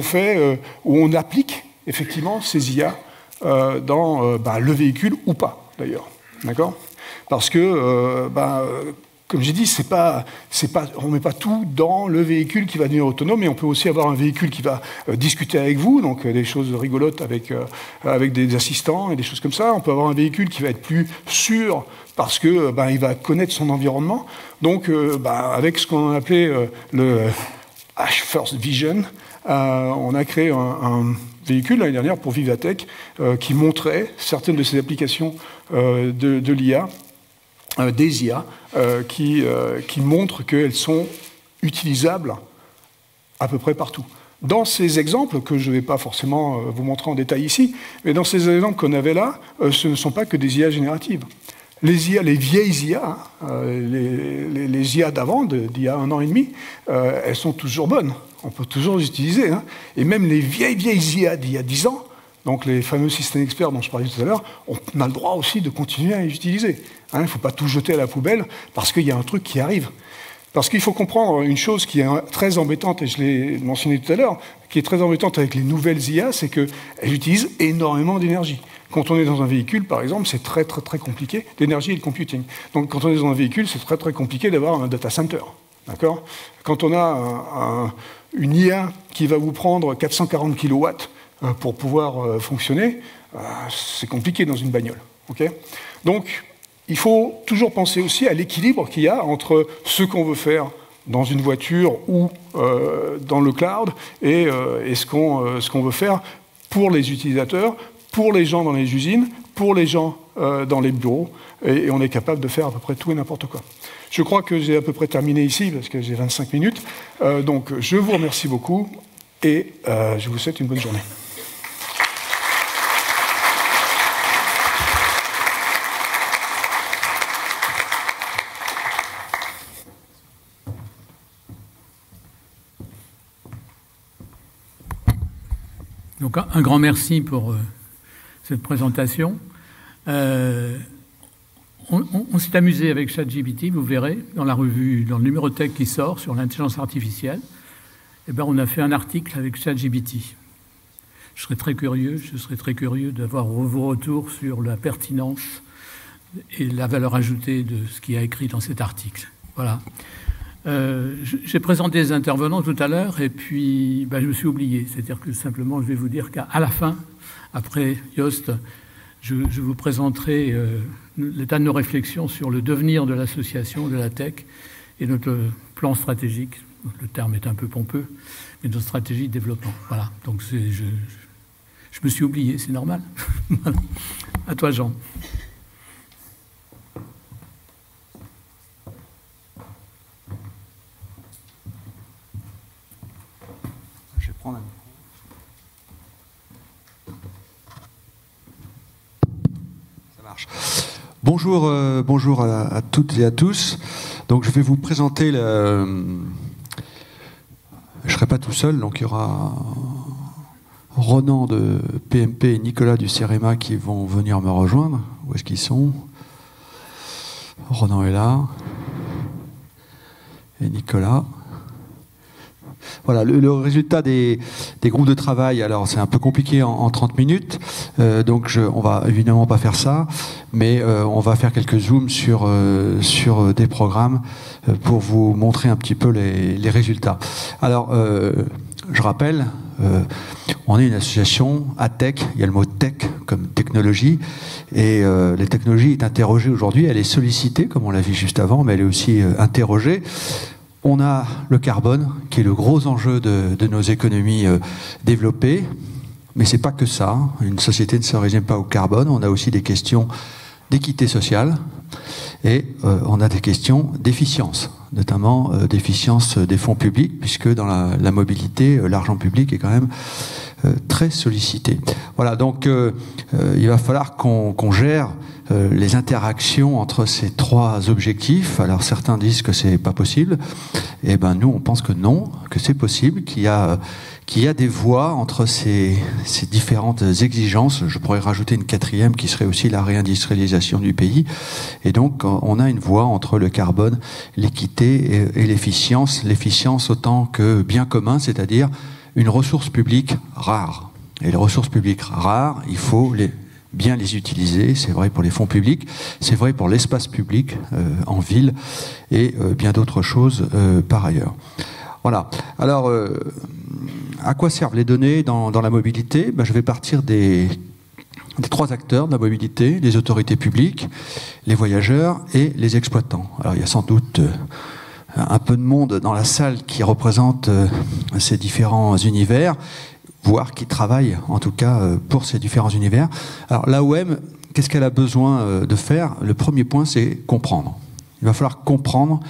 on applique effectivement ces IA dans le véhicule ou pas, d'ailleurs. D'accord? Parce que, comme j'ai dit, on ne met pas tout dans le véhicule qui va devenir autonome, mais on peut aussi avoir un véhicule qui va discuter avec vous, donc des choses rigolotes avec des assistants et des choses comme ça. On peut avoir un véhicule qui va être plus sûr parce que il va connaître son environnement. Donc, avec ce qu'on a appelé le H-First Vision, on a créé un véhicule l'année dernière pour Vivatech qui montrait certaines de ces applications de l'IA, des IA, qui montrent qu'elles sont utilisables à peu près partout. Dans ces exemples, que je ne vais pas forcément vous montrer en détail ici, mais dans ces exemples qu'on avait là, ce ne sont pas que des IA génératives. Les IA, les vieilles IA, les IA d'avant, d'il y a 1 an et demi, elles sont toujours bonnes. On peut toujours les utiliser. Et même les vieilles IA d'il y a 10 ans, donc les fameux systèmes experts dont je parlais tout à l'heure, on a le droit aussi de continuer à les utiliser. Il ne faut pas tout jeter à la poubelle parce qu'il y a un truc qui arrive. Parce qu'il faut comprendre une chose qui est très embêtante, et je l'ai mentionné tout à l'heure, qui est très embêtante avec les nouvelles IA, c'est qu'elles utilisent énormément d'énergie. Quand on est dans un véhicule, par exemple, c'est très compliqué, l'énergie et le computing. Donc quand on est dans un véhicule, c'est très compliqué d'avoir un data center. D'accord? Quand on a une IA qui va vous prendre 440 kW pour pouvoir fonctionner, c'est compliqué dans une bagnole. Okay? Donc, il faut toujours penser aussi à l'équilibre qu'il y a entre ce qu'on veut faire dans une voiture ou dans le cloud et ce qu'on veut faire pour les utilisateurs, pour les gens dans les usines, pour les gens dans les bureaux, et on est capable de faire à peu près tout et n'importe quoi. Je crois que j'ai à peu près terminé ici, parce que j'ai 25 minutes. Donc, je vous remercie beaucoup, et je vous souhaite une bonne journée. Donc, un grand merci pour cette présentation. On s'est amusé avec ChatGPT, vous verrez, dans la revue, dans le numérothèque qui sort sur l'intelligence artificielle. Eh bien, on a fait un article avec ChatGPT. Je serais très curieux d'avoir vos retours sur la pertinence et la valeur ajoutée de ce qui a écrit dans cet article. Voilà. J'ai présenté les intervenants tout à l'heure et puis je me suis oublié. C'est-à-dire que simplement, je vais vous dire qu'à la fin, après Yost, je vous présenterai l'état de nos réflexions sur le devenir de l'association, de la tech, et notre plan stratégique. Le terme est un peu pompeux, mais notre stratégie de développement. Voilà. Donc je me suis oublié, c'est normal. À toi, Jean. Je vais prendre un micro. Ça marche. Bonjour à toutes et à tous. Donc je vais vous présenter je serai pas tout seul, donc il y aura Ronan de PMP et Nicolas du CEREMA qui vont venir me rejoindre. Où est-ce qu'ils sont? Ronan est là. Et Nicolas. Voilà, le résultat des groupes de travail, alors c'est un peu compliqué en 30 minutes, donc on va évidemment pas faire ça, mais on va faire quelques zooms sur des programmes pour vous montrer un petit peu les résultats. Alors, je rappelle, on est une association ATech, il y a le mot tech comme technologie, et la technologie est interrogée aujourd'hui, elle est sollicitée, comme on l'a vu juste avant, mais elle est aussi interrogée. On a le carbone, qui est le gros enjeu de nos économies développées, mais c'est pas que ça. Une société ne se résume pas au carbone, on a aussi des questions d'équité sociale, et on a des questions d'efficience, notamment d'efficience des fonds publics, puisque dans la mobilité, l'argent public est quand même très sollicité. Voilà, donc il va falloir qu'on gère les interactions entre ces trois objectifs. Alors certains disent que c'est pas possible, et ben nous on pense que non, que c'est possible, qu'il y a des voies entre ces différentes exigences. Je pourrais rajouter une quatrième qui serait aussi la réindustrialisation du pays. Et donc on a une voie entre le carbone, l'équité et l'efficience. L'efficience autant que bien commun, c'est-à-dire une ressource publique rare. Et les ressources publiques rares, il faut bien les utiliser. C'est vrai pour les fonds publics, c'est vrai pour l'espace public en ville et bien d'autres choses par ailleurs. Voilà. Alors, à quoi servent les données dans la mobilité? Je vais partir des trois acteurs de la mobilité, les autorités publiques, les voyageurs et les exploitants. Alors, il y a sans doute un peu de monde dans la salle qui représente ces différents univers, voire qui travaille en tout cas pour ces différents univers. Alors l'AOM, qu'est-ce qu'elle a besoin de faire? Le premier point, c'est comprendre. Il va falloir comprendre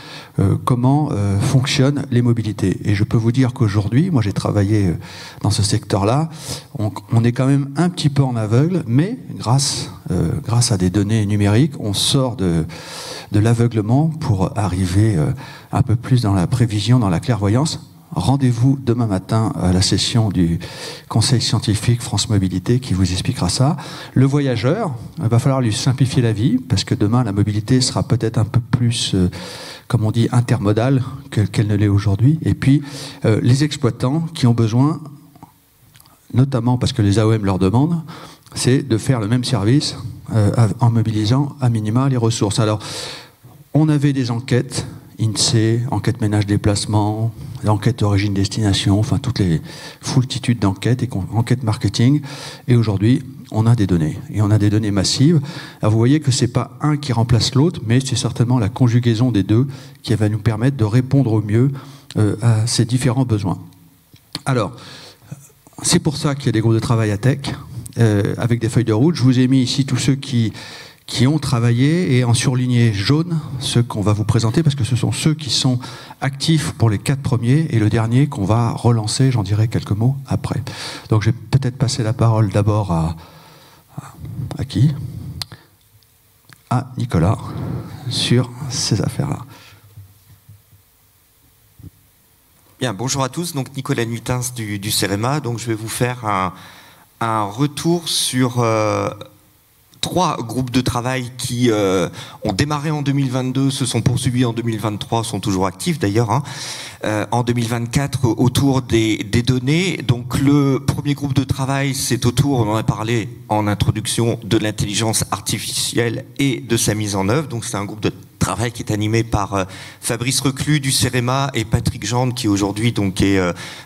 comment fonctionnent les mobilités. Et je peux vous dire qu'aujourd'hui, moi j'ai travaillé dans ce secteur-là, on est quand même un petit peu en aveugle, mais grâce à des données numériques, on sort de l'aveuglement pour arriver un peu plus dans la prévision, dans la clairvoyance. Rendez-vous demain matin à la session du Conseil scientifique France Mobilité qui vous expliquera ça. Le voyageur, il va falloir lui simplifier la vie parce que demain la mobilité sera peut-être un peu plus, comme on dit, intermodale qu'elle ne l'est aujourd'hui. Et puis les exploitants qui ont besoin, notamment parce que les AOM leur demandent, c'est de faire le même service en mobilisant à minima les ressources. Alors, on avait des enquêtes, INSEE, enquête ménage déplacement, enquête origine-destination, enfin toutes les foultitudes d'enquêtes et enquêtes marketing. Et aujourd'hui, on a des données. Et on a des données massives. Alors vous voyez que ce n'est pas un qui remplace l'autre, mais c'est certainement la conjugaison des deux qui va nous permettre de répondre au mieux à ces différents besoins. Alors, c'est pour ça qu'il y a des groupes de travail à tech, avec des feuilles de route. Je vous ai mis ici tous ceux qui ont travaillé et en surligné jaune ceux qu'on va vous présenter parce que ce sont ceux qui sont actifs pour les 4 premiers et le dernier qu'on va relancer, j'en dirai quelques mots après. Donc je vais peut-être passer la parole d'abord à qui? À Nicolas sur ces affaires-là. Bien, bonjour à tous, donc Nicolas Nuitins du CEREMA, donc je vais vous faire un retour sur 3 groupes de travail qui ont démarré en 2022, se sont poursuivis en 2023, sont toujours actifs d'ailleurs, en 2024 autour des données. Donc le premier groupe de travail, c'est autour, on en a parlé en introduction, de l'intelligence artificielle et de sa mise en œuvre. Donc c'est un groupe de travail qui est animé par Fabrice Reclus du CEREMA et Patrick Gendre qui aujourd'hui donc est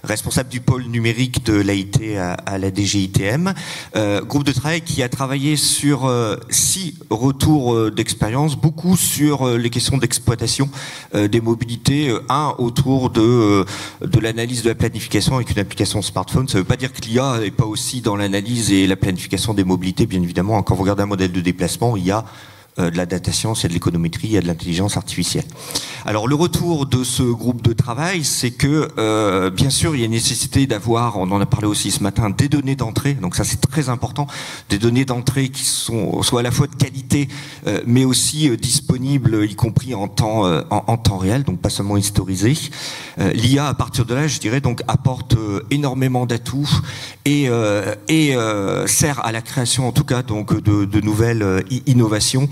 responsable du pôle numérique de l'AIT à la DGITM. Groupe de travail qui a travaillé sur 6 retours d'expérience, beaucoup sur les questions d'exploitation des mobilités, un autour de l'analyse de la planification avec une application smartphone. Ça ne veut pas dire que l'IA n'est pas aussi dans l'analyse et la planification des mobilités, bien évidemment. Quand vous regardez un modèle de déplacement, il y a de la data science, il y a de l'économétrie, il y a de l'intelligence artificielle. Alors le retour de ce groupe de travail, c'est que bien sûr il y a nécessité d'avoir, on en a parlé aussi ce matin, des données d'entrée, donc ça c'est très important, des données d'entrée qui soient à la fois de qualité mais aussi disponibles, y compris en temps réel, donc pas seulement historisées. L'IA à partir de là, je dirais, donc apporte énormément d'atouts et sert à la création en tout cas donc de nouvelles innovations,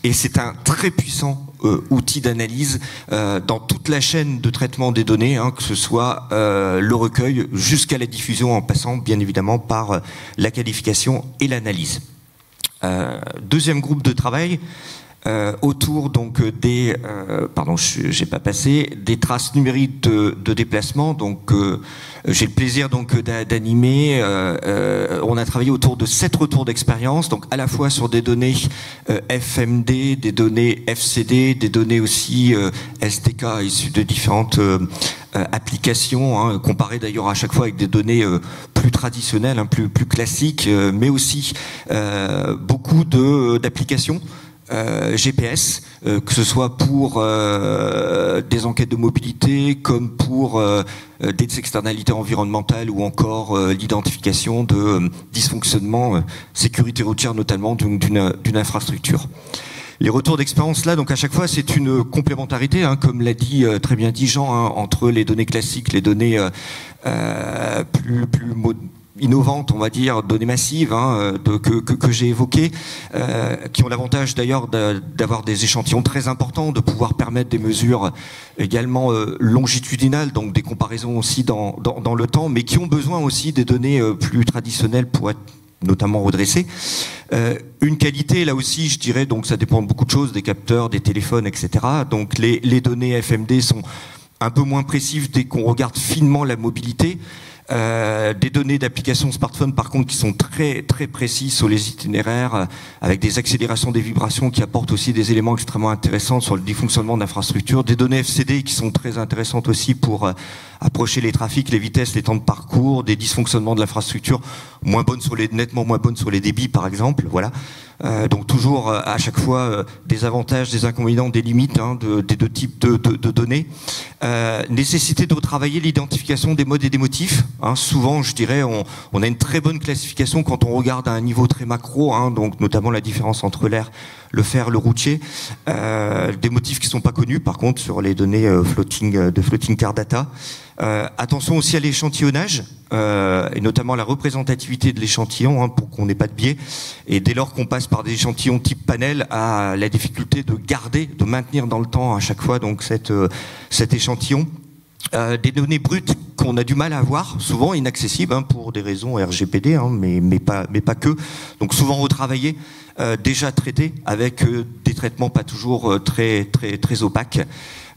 et c'est un très puissant outil d'analyse dans toute la chaîne de traitement des données, hein, que ce soit le recueil jusqu'à la diffusion, en passant bien évidemment par la qualification et l'analyse. Deuxième groupe de travail autour donc des j'ai pas passé des traces numériques de déplacement. Donc j'ai le plaisir donc d'animer. On a travaillé autour de 7 retours d'expérience, donc à la fois sur des données FMD, des données FCD, des données aussi SDK issues de différentes applications, hein, comparées d'ailleurs à chaque fois avec des données plus traditionnelles, hein, plus classiques, mais aussi beaucoup d'applications GPS, que ce soit pour des enquêtes de mobilité, comme pour des externalités environnementales, ou encore l'identification de dysfonctionnements sécurité routière, notamment d'une infrastructure. Les retours d'expérience là, donc à chaque fois, c'est une complémentarité, hein, comme l'a dit très bien dit Jean, hein, entre les données classiques, les données plus innovantes, on va dire, données massives, hein, que j'ai évoquées, qui ont l'avantage d'ailleurs d'avoir des échantillons très importants, de pouvoir permettre des mesures également longitudinales, donc des comparaisons aussi dans le temps, mais qui ont besoin aussi des données plus traditionnelles pour être notamment redressées. Une qualité, là aussi, je dirais, donc ça dépend de beaucoup de choses, des capteurs, des téléphones, etc. Donc les données FMD sont un peu moins précises dès qu'on regarde finement la mobilité. Des données d'application smartphone par contre qui sont très très précises sur les itinéraires, avec des accélérations des vibrations qui apportent aussi des éléments extrêmement intéressants sur le dysfonctionnement d'infrastructures. Des données FCD qui sont très intéressantes aussi pour approcher les trafics, les vitesses, les temps de parcours, des dysfonctionnements de l'infrastructure nettement moins bonnes sur les débits par exemple. Voilà. Donc toujours à chaque fois des avantages, des inconvénients, des limites, hein, des deux types de données. Nécessité de retravailler l'identification des modes et des motifs. Hein. Souvent, je dirais, on a une très bonne classification quand on regarde à un niveau très macro, hein, donc notamment la différence entre l'air, le fer, le routier. Des motifs qui ne sont pas connus, par contre, sur les données de floating car data. Attention aussi à l'échantillonnage, et notamment la représentativité de l'échantillon, hein, pour qu'on n'ait pas de biais. Et dès lors qu'on passe par des échantillons type panel, à la difficulté de garder, de maintenir dans le temps à chaque fois donc cet échantillon. Des données brutes qu'on a du mal à avoir, souvent inaccessibles, hein, pour des raisons RGPD, hein, mais pas que. Donc souvent retravaillées, déjà traitées avec des traitements pas toujours très opaques.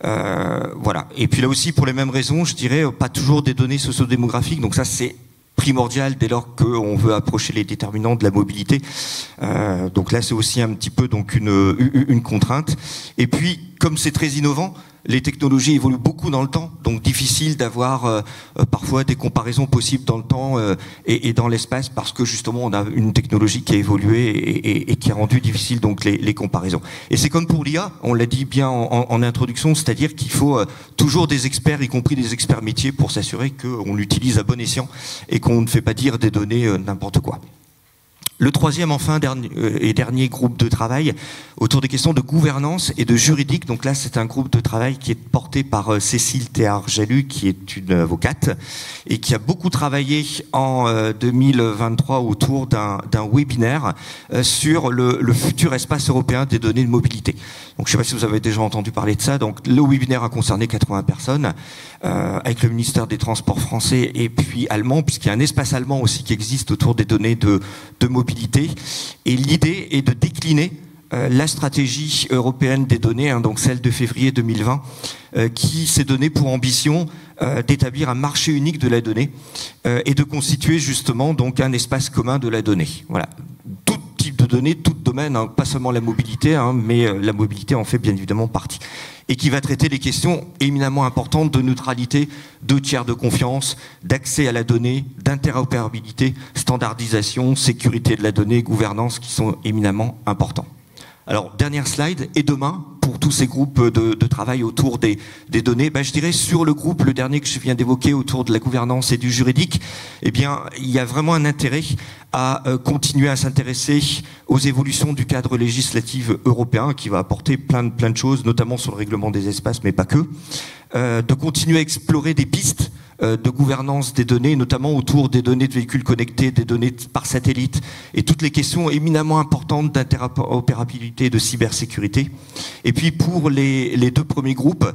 Voilà. Et puis là aussi, pour les mêmes raisons, je dirais, pas toujours des données sociodémographiques. Donc ça, c'est primordial dès lors qu'on veut approcher les déterminants de la mobilité. Donc là, c'est aussi un petit peu donc une contrainte. Et puis, comme c'est très innovant, les technologies évoluent beaucoup dans le temps, donc difficile d'avoir parfois des comparaisons possibles dans le temps et dans l'espace, parce que justement on a une technologie qui a évolué et qui a rendu difficile donc les comparaisons. Et c'est comme pour l'IA, on l'a dit bien en introduction, c'est-à-dire qu'il faut toujours des experts, y compris des experts métiers, pour s'assurer qu'on l'utilise à bon escient et qu'on ne fait pas dire des données n'importe quoi. Le troisième, enfin, dernier groupe de travail autour des questions de gouvernance et de juridique. Donc là, c'est un groupe de travail qui est porté par Cécile Théard-Jalus, qui est une avocate et qui a beaucoup travaillé en 2023 autour d'un webinaire sur le futur espace européen des données de mobilité. Donc je ne sais pas si vous avez déjà entendu parler de ça. Donc le webinaire a concerné 80 personnes avec le ministère des Transports français et puis allemand, puisqu'il y a un espace allemand aussi qui existe autour des données de mobilité. Et l'idée est de décliner la stratégie européenne des données, hein, donc celle de février 2020, qui s'est donnée pour ambition d'établir un marché unique de la donnée et de constituer justement donc un espace commun de la donnée. Voilà. Tout type de données, tout domaine, hein, pas seulement la mobilité, hein, mais la mobilité en fait bien évidemment partie. Et qui va traiter les questions éminemment importantes de neutralité, de tiers de confiance, d'accès à la donnée, d'interopérabilité, standardisation, sécurité de la donnée, gouvernance, qui sont éminemment importants. Alors, dernière slide, et demain, pour tous ces groupes de travail autour des données, je dirais sur le groupe, le dernier que je viens d'évoquer, autour de la gouvernance et du juridique, eh bien, il y a vraiment un intérêt à continuer à s'intéresser aux évolutions du cadre législatif européen, qui va apporter plein de choses, notamment sur le règlement des espaces, mais pas que, de continuer à explorer des pistes de gouvernance des données, notamment autour des données de véhicules connectés, des données par satellite, et toutes les questions éminemment importantes d'interopérabilité et de cybersécurité. Et puis pour les deux premiers groupes,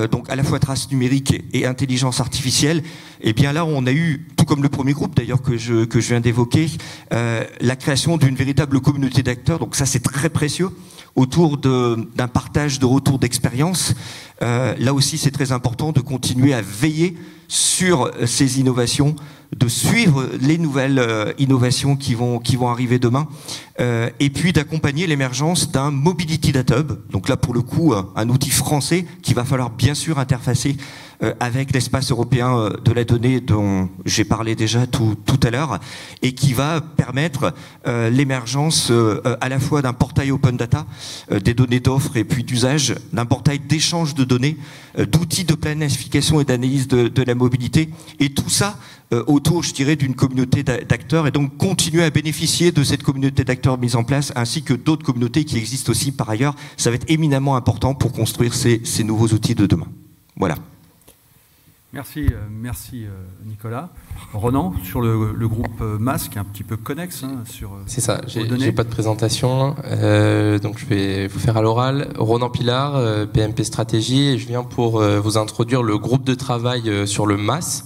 donc à la fois traces numériques et intelligence artificielle, et bien là on a eu, tout comme le premier groupe d'ailleurs que je viens d'évoquer, la création d'une véritable communauté d'acteurs, donc ça c'est très précieux, autour d'un partage de retours d'expérience. Là aussi c'est très important de continuer à veiller sur ces innovations, de suivre les nouvelles innovations qui vont arriver demain, et puis d'accompagner l'émergence d'un Mobility Data Hub. Donc là, pour le coup, un outil français qu'il va falloir bien sûr interfacer avec l'espace européen de la donnée dont j'ai parlé déjà tout à l'heure, et qui va permettre l'émergence à la fois d'un portail open data, des données d'offres et puis d'usage, d'un portail d'échange de données, d'outils de planification et d'analyse de la mobilité, et tout ça autour, je dirais, d'une communauté d'acteurs, et donc continuer à bénéficier de cette communauté d'acteurs mise en place, ainsi que d'autres communautés qui existent aussi par ailleurs. Ça va être éminemment important pour construire ces nouveaux outils de demain. Voilà. Merci Nicolas. Ronan, sur le groupe MAS, qui est un petit peu connexe sur... C'est ça, j'ai pas de présentation, donc je vais vous faire à l'oral. Ronan Pilar, PMP Stratégie, et je viens pour vous introduire le groupe de travail sur le MAS,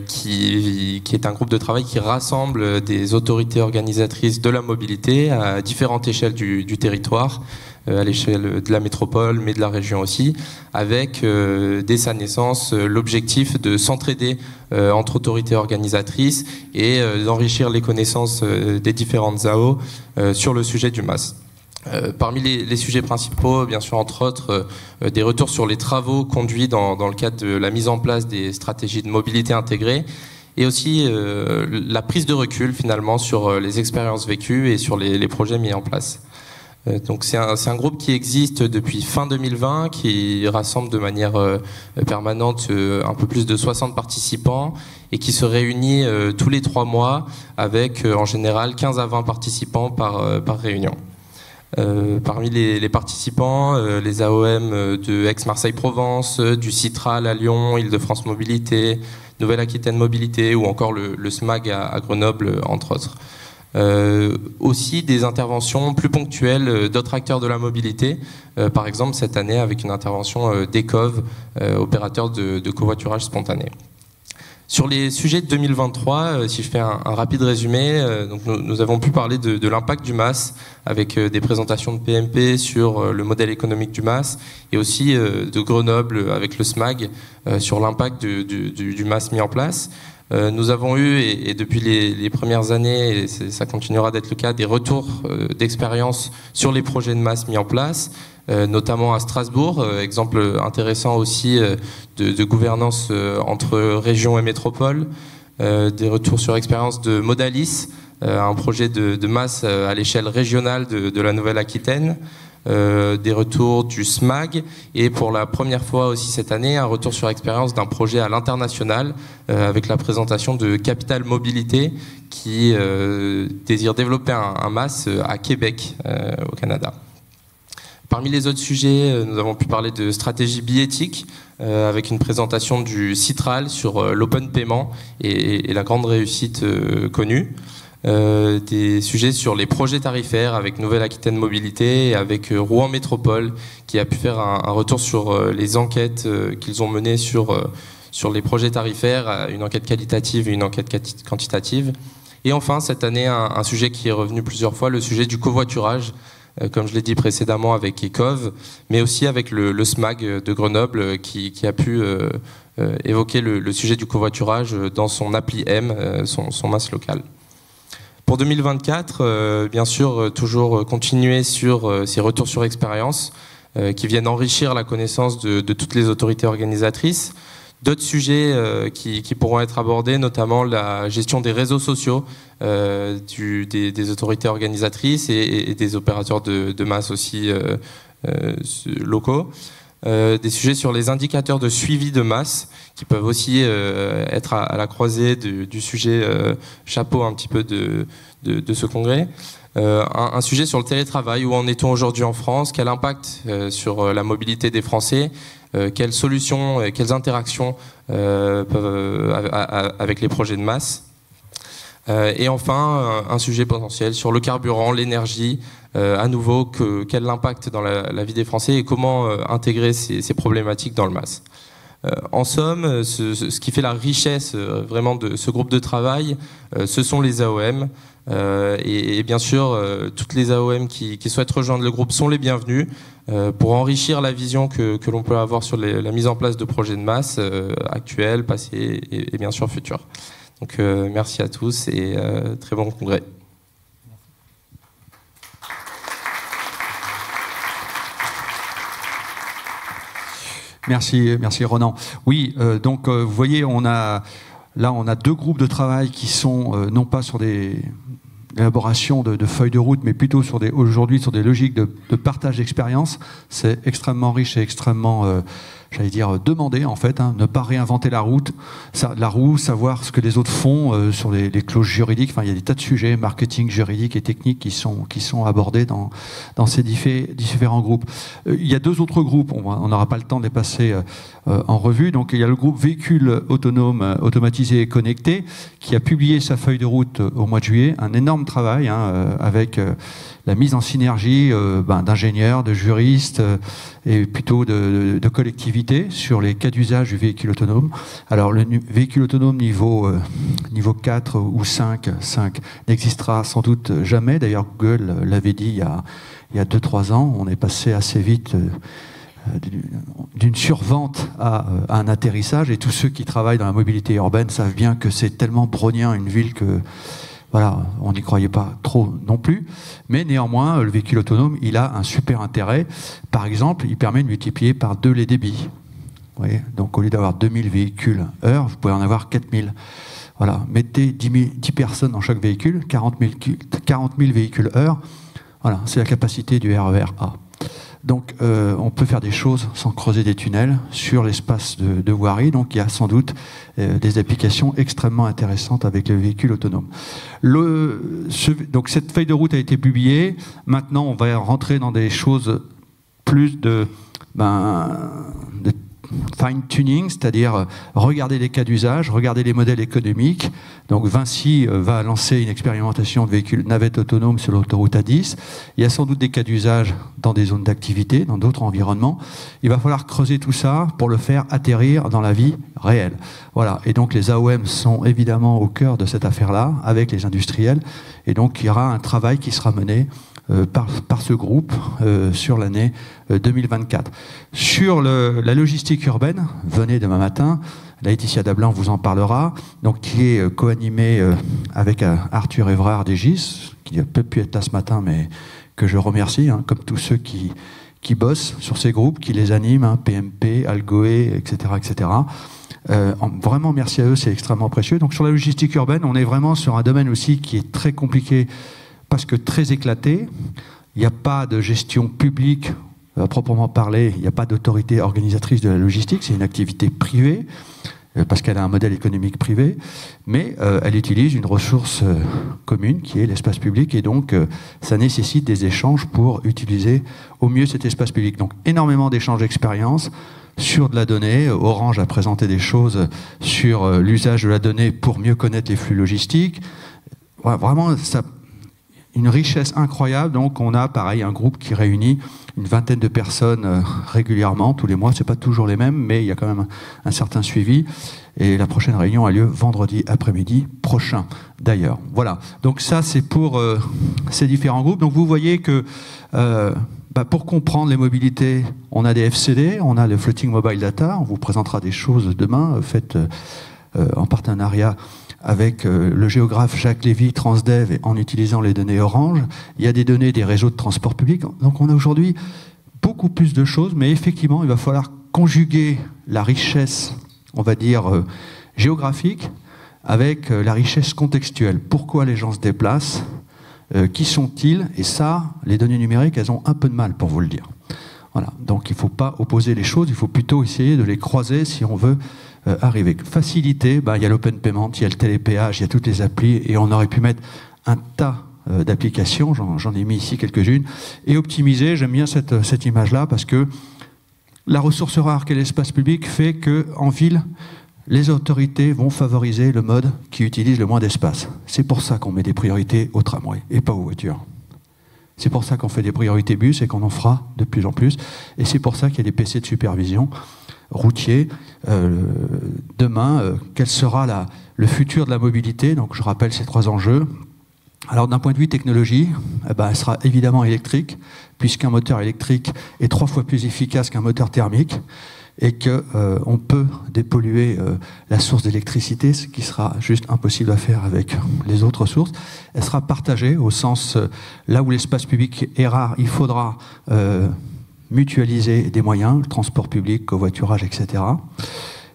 qui est un groupe de travail qui rassemble des autorités organisatrices de la mobilité à différentes échelles du territoire, à l'échelle de la métropole, mais de la région aussi, avec, dès sa naissance, l'objectif de s'entraider entre autorités organisatrices et d'enrichir les connaissances des différentes AO sur le sujet du MAS. Parmi les sujets principaux, bien sûr, entre autres, des retours sur les travaux conduits dans le cadre de la mise en place des stratégies de mobilité intégrées, et aussi la prise de recul finalement sur les expériences vécues et sur les projets mis en place. Donc c'est un groupe qui existe depuis fin 2020, qui rassemble de manière permanente un peu plus de 60 participants et qui se réunit tous les 3 mois avec en général 15 à 20 participants par réunion. Parmi les participants, les AOM de Aix-Marseille-Provence, du Citral à Lyon, Île-de-France Mobilité, Nouvelle-Aquitaine Mobilité ou encore le SMAG à Grenoble, entre autres. Aussi des interventions plus ponctuelles d'autres acteurs de la mobilité, par exemple cette année avec une intervention d'Ecov, opérateur de covoiturage spontané. Sur les sujets de 2023, si je fais un rapide résumé, donc nous avons pu parler de l'impact du MAS avec des présentations de PMP sur le modèle économique du MAS et aussi de Grenoble avec le SMAG sur l'impact du MAS mis en place. Nous avons eu, et depuis les premières années, et ça continuera d'être le cas, des retours d'expérience sur les projets de MAS mis en place, notamment à Strasbourg, exemple intéressant aussi de gouvernance entre région et métropole, des retours sur expérience de Modalis, un projet de MAS à l'échelle régionale de la Nouvelle-Aquitaine, des retours du SMAG et pour la première fois aussi cette année un retour sur expérience d'un projet à l'international avec la présentation de Capital Mobilité qui désire développer un MAS à Québec au Canada. Parmi les autres sujets, nous avons pu parler de stratégie biéthique avec une présentation du Citral sur l'open payment et la grande réussite connue. Des sujets sur les projets tarifaires avec Nouvelle-Aquitaine Mobilité et avec Rouen Métropole qui a pu faire un retour sur les enquêtes qu'ils ont menées sur les projets tarifaires, une enquête qualitative et une enquête quantitative. Et enfin, cette année, un sujet qui est revenu plusieurs fois, le sujet du covoiturage, comme je l'ai dit précédemment avec Ecov, mais aussi avec le SMAG de Grenoble qui a pu évoquer le sujet du covoiturage dans son appli M, son MAS local. Pour 2024, bien sûr, toujours continuer sur ces retours sur expérience qui viennent enrichir la connaissance de toutes les autorités organisatrices, d'autres sujets qui pourront être abordés, notamment la gestion des réseaux sociaux des autorités organisatrices et des opérateurs de masse aussi locaux. Des sujets sur les indicateurs de suivi de masse qui peuvent aussi être à la croisée du sujet chapeau un petit peu de ce congrès. Un sujet sur le télétravail, où en est-on aujourd'hui en France, quel impact sur la mobilité des Français, quelles solutions et quelles interactions avec les projets de masse. Et enfin, un sujet potentiel sur le carburant, l'énergie, à nouveau, quel impact dans la vie des Français et comment intégrer ces problématiques dans le MAS. En somme, ce qui fait la richesse vraiment de ce groupe de travail, ce sont les AOM. Et bien sûr, toutes les AOM qui souhaitent rejoindre le groupe sont les bienvenues pour enrichir la vision que l'on peut avoir sur la mise en place de projets de masse actuels, passés et bien sûr futurs. Donc merci à tous et très bon congrès. Merci Ronan. Oui, donc vous voyez, on a deux groupes de travail qui sont non pas sur des élaborations de feuilles de route, mais plutôt aujourd'hui sur des logiques de partage d'expérience. C'est extrêmement riche et extrêmement j'allais dire demandé en fait, ne pas réinventer la roue, savoir ce que les autres font sur les clauses juridiques. Enfin, il y a des tas de sujets marketing, juridique et techniques qui sont abordés dans ces différents groupes. Il y a deux autres groupes, on n'aura pas le temps de les passer en revue. Donc il y a le groupe véhicules autonomes, automatisés et connectés, qui a publié sa feuille de route au mois de juillet. Un énorme travail avec la mise en synergie d'ingénieurs, de juristes et plutôt de collectivités sur les cas d'usage du véhicule autonome. Alors le véhicule autonome niveau 4 ou 5 n'existera sans doute jamais. D'ailleurs Google l'avait dit il y a 2-3 ans. On est passé assez vite d'une survente à un atterrissage, et tous ceux qui travaillent dans la mobilité urbaine savent bien que c'est tellement brownien une ville que voilà, on n'y croyait pas trop non plus. Mais néanmoins, le véhicule autonome, il a un super intérêt. Par exemple, il permet de multiplier par 2 les débits. Vous voyez, donc au lieu d'avoir 2000 véhicules heure, vous pouvez en avoir 4000. Voilà, mettez 10 personnes dans chaque véhicule, 40 000 véhicules heure. Voilà, c'est la capacité du RER A. Donc on peut faire des choses sans creuser des tunnels sur l'espace de voirie. Donc il y a sans doute des applications extrêmement intéressantes avec les véhicules autonomes. Donc cette feuille de route a été publiée. Maintenant on va rentrer dans des choses plus de fine-tuning, c'est-à-dire regarder les cas d'usage, regarder les modèles économiques. Donc Vinci va lancer une expérimentation de véhicules navettes autonomes sur l'autoroute A10. Il y a sans doute des cas d'usage dans des zones d'activité, dans d'autres environnements. Il va falloir creuser tout ça pour le faire atterrir dans la vie réelle. Voilà. Et donc les AOM sont évidemment au cœur de cette affaire-là, avec les industriels. Et donc il y aura un travail qui sera mené par ce groupe sur l'année 2024. Sur la logistique urbaine, venez demain matin, Laetitia Dablin vous en parlera, donc qui est co-animée avec Arthur Évrard d'Egis, qui n'a pas pu être là ce matin, mais que je remercie, comme tous ceux qui bossent sur ces groupes, qui les animent, PMP, Algoé, etc. etc. Vraiment merci à eux, c'est extrêmement précieux. Donc sur la logistique urbaine, on est vraiment sur un domaine aussi qui est très compliqué, parce que très éclaté. Il n'y a pas de gestion publique à proprement parler, il n'y a pas d'autorité organisatrice de la logistique, c'est une activité privée, parce qu'elle a un modèle économique privé, mais elle utilise une ressource commune qui est l'espace public, et donc ça nécessite des échanges pour utiliser au mieux cet espace public. Donc énormément d'échanges d'expériences sur de la donnée. Orange a présenté des choses sur l'usage de la donnée pour mieux connaître les flux logistiques. Voilà, vraiment, ça... une richesse incroyable. Donc on a pareil un groupe qui réunit une vingtaine de personnes régulièrement, tous les mois. C'est pas toujours les mêmes, mais il y a quand même un certain suivi. Et la prochaine réunion a lieu vendredi après-midi prochain, d'ailleurs. Voilà. Donc ça, c'est pour ces différents groupes. Donc vous voyez que pour comprendre les mobilités, on a des FCD, on a le Floating Mobile Data. On vous présentera des choses demain, faites en partenariat avec le géographe Jacques Lévy, Transdev, en utilisant les données Orange. Il y a des données des réseaux de transport public. Donc on a aujourd'hui beaucoup plus de choses, mais effectivement, il va falloir conjuguer la richesse on va dire, géographique, avec la richesse contextuelle. Pourquoi les gens se déplacent, qui sont-ils? Et ça, les données numériques, elles ont un peu de mal pour vous le dire. Voilà. Donc il ne faut pas opposer les choses, il faut plutôt essayer de les croiser si on veut arriver. Facilité, il y a l'open payment, il y a le télépéage, il y a toutes les applis, et on aurait pu mettre un tas d'applications, j'en ai mis ici quelques-unes, et optimiser, j'aime bien cette image-là, parce que la ressource rare qu'est l'espace public fait qu'en ville, les autorités vont favoriser le mode qui utilise le moins d'espace. C'est pour ça qu'on met des priorités au tramway et pas aux voitures. C'est pour ça qu'on fait des priorités bus et qu'on en fera de plus en plus. Et c'est pour ça qu'il y a des PC de supervision routiers. Demain, quel sera le futur de la mobilité? Donc je rappelle ces 3 enjeux. Alors d'un point de vue technologie, elle sera évidemment électrique, puisqu'un moteur électrique est 3 fois plus efficace qu'un moteur thermique, et qu'on peut dépolluer la source d'électricité, ce qui sera juste impossible à faire avec les autres sources. Elle sera partagée au sens, là où l'espace public est rare, il faudra mutualiser des moyens, le transport public, covoiturage, etc.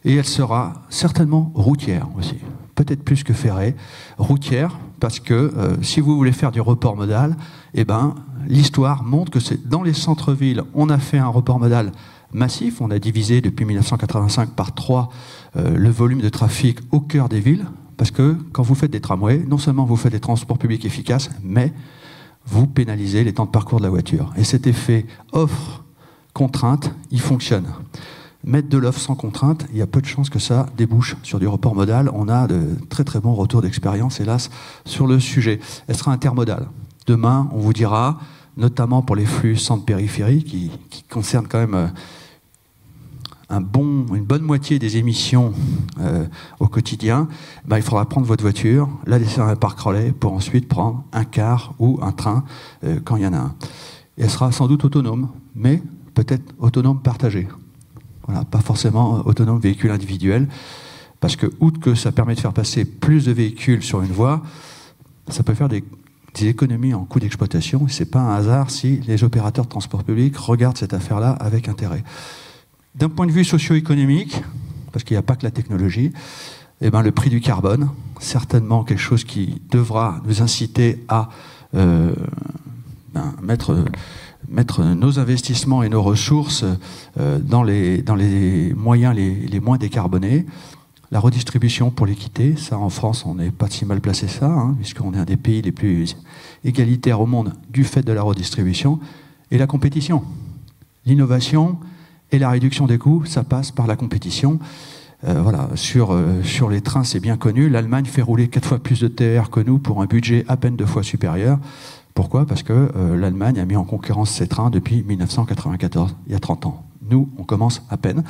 Et elle sera certainement routière aussi, peut-être plus que ferrée, routière, parce que si vous voulez faire du report modal, l'histoire montre que c'est dans les centres-villes, on a fait un report modal massif, on a divisé depuis 1985 par 3 le volume de trafic au cœur des villes, parce que quand vous faites des tramways, non seulement vous faites des transports publics efficaces, mais vous pénalisez les temps de parcours de la voiture. Et cet effet offre-contrainte, il fonctionne. Mettre de l'offre sans contrainte, il y a peu de chances que ça débouche sur du report modal. On a de très très bons retours d'expérience, hélas, sur le sujet. Elle sera intermodale. Demain, on vous dira, notamment pour les flux centre-périphérie, qui concernent quand même une bonne moitié des émissions au quotidien, il faudra prendre votre voiture, la laisser dans un parc relais pour ensuite prendre un car ou un train quand il y en a un. Et elle sera sans doute autonome, mais peut-être autonome partagée. Voilà, pas forcément autonome véhicule individuel, parce que, outre que ça permet de faire passer plus de véhicules sur une voie, ça peut faire des économies en coût d'exploitation, et ce n'est pas un hasard si les opérateurs de transport public regardent cette affaire-là avec intérêt. D'un point de vue socio-économique, parce qu'il n'y a pas que la technologie, le prix du carbone, certainement quelque chose qui devra nous inciter à mettre nos investissements et nos ressources dans les moyens les moins décarbonés. La redistribution pour l'équité, ça en France on n'est pas si mal placé ça, puisqu'on est un des pays les plus égalitaires au monde du fait de la redistribution. Et la compétition, l'innovation et la réduction des coûts, ça passe par la compétition. Sur les trains, c'est bien connu, l'Allemagne fait rouler 4 fois plus de TER que nous pour un budget à peine 2 fois supérieur. Pourquoi? Parce que l'Allemagne a mis en concurrence ses trains depuis 1994, il y a 30 ans. Nous, on commence à peine.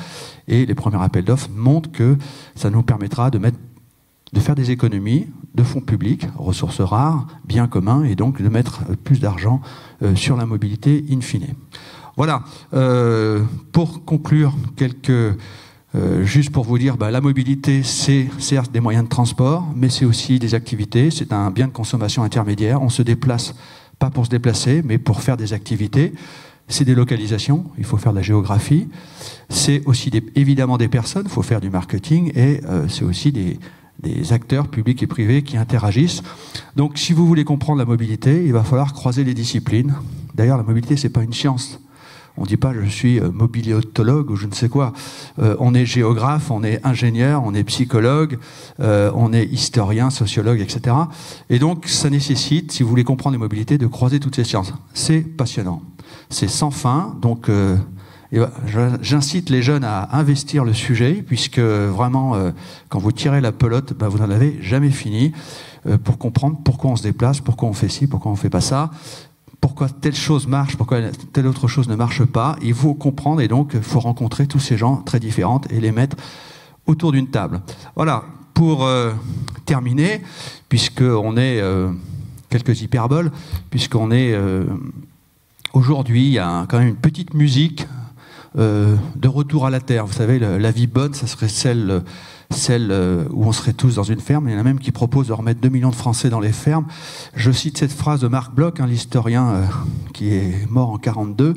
Et les premiers appels d'offres montrent que ça nous permettra de faire des économies de fonds publics, ressources rares, biens communs, et donc de mettre plus d'argent sur la mobilité in fine. Voilà. Pour conclure, juste pour vous dire, la mobilité, c'est certes des moyens de transport, mais c'est aussi des activités, c'est un bien de consommation intermédiaire. On se déplace, pas pour se déplacer, mais pour faire des activités. C'est des localisations, il faut faire de la géographie. C'est aussi évidemment des personnes, il faut faire du marketing, et c'est aussi des acteurs publics et privés qui interagissent. Donc si vous voulez comprendre la mobilité, il va falloir croiser les disciplines. D'ailleurs, la mobilité, c'est pas une science. On ne dit pas je suis mobiliotologue ou je ne sais quoi. On est géographe, on est ingénieur, on est psychologue, on est historien, sociologue, etc. Et donc ça nécessite, si vous voulez comprendre les mobilités, de croiser toutes ces sciences. C'est passionnant. C'est sans fin. Donc j'incite les jeunes à investir le sujet, puisque vraiment, quand vous tirez la pelote, vous n'en avez jamais fini, pour comprendre pourquoi on se déplace, pourquoi on fait ci, pourquoi on ne fait pas ça. Pourquoi telle chose marche, pourquoi telle autre chose ne marche pas. Il faut comprendre, et donc il faut rencontrer tous ces gens très différents et les mettre autour d'une table. Voilà, pour terminer, puisqu'on est quelques hyperboles, puisqu'on est aujourd'hui, il y a quand même une petite musique de retour à la terre. Vous savez, la vie bonne, ça serait celle où on serait tous dans une ferme. Il y en a même qui proposent de remettre 2 millions de Français dans les fermes. Je cite cette phrase de Marc Bloch, l'historien qui est mort en 1942.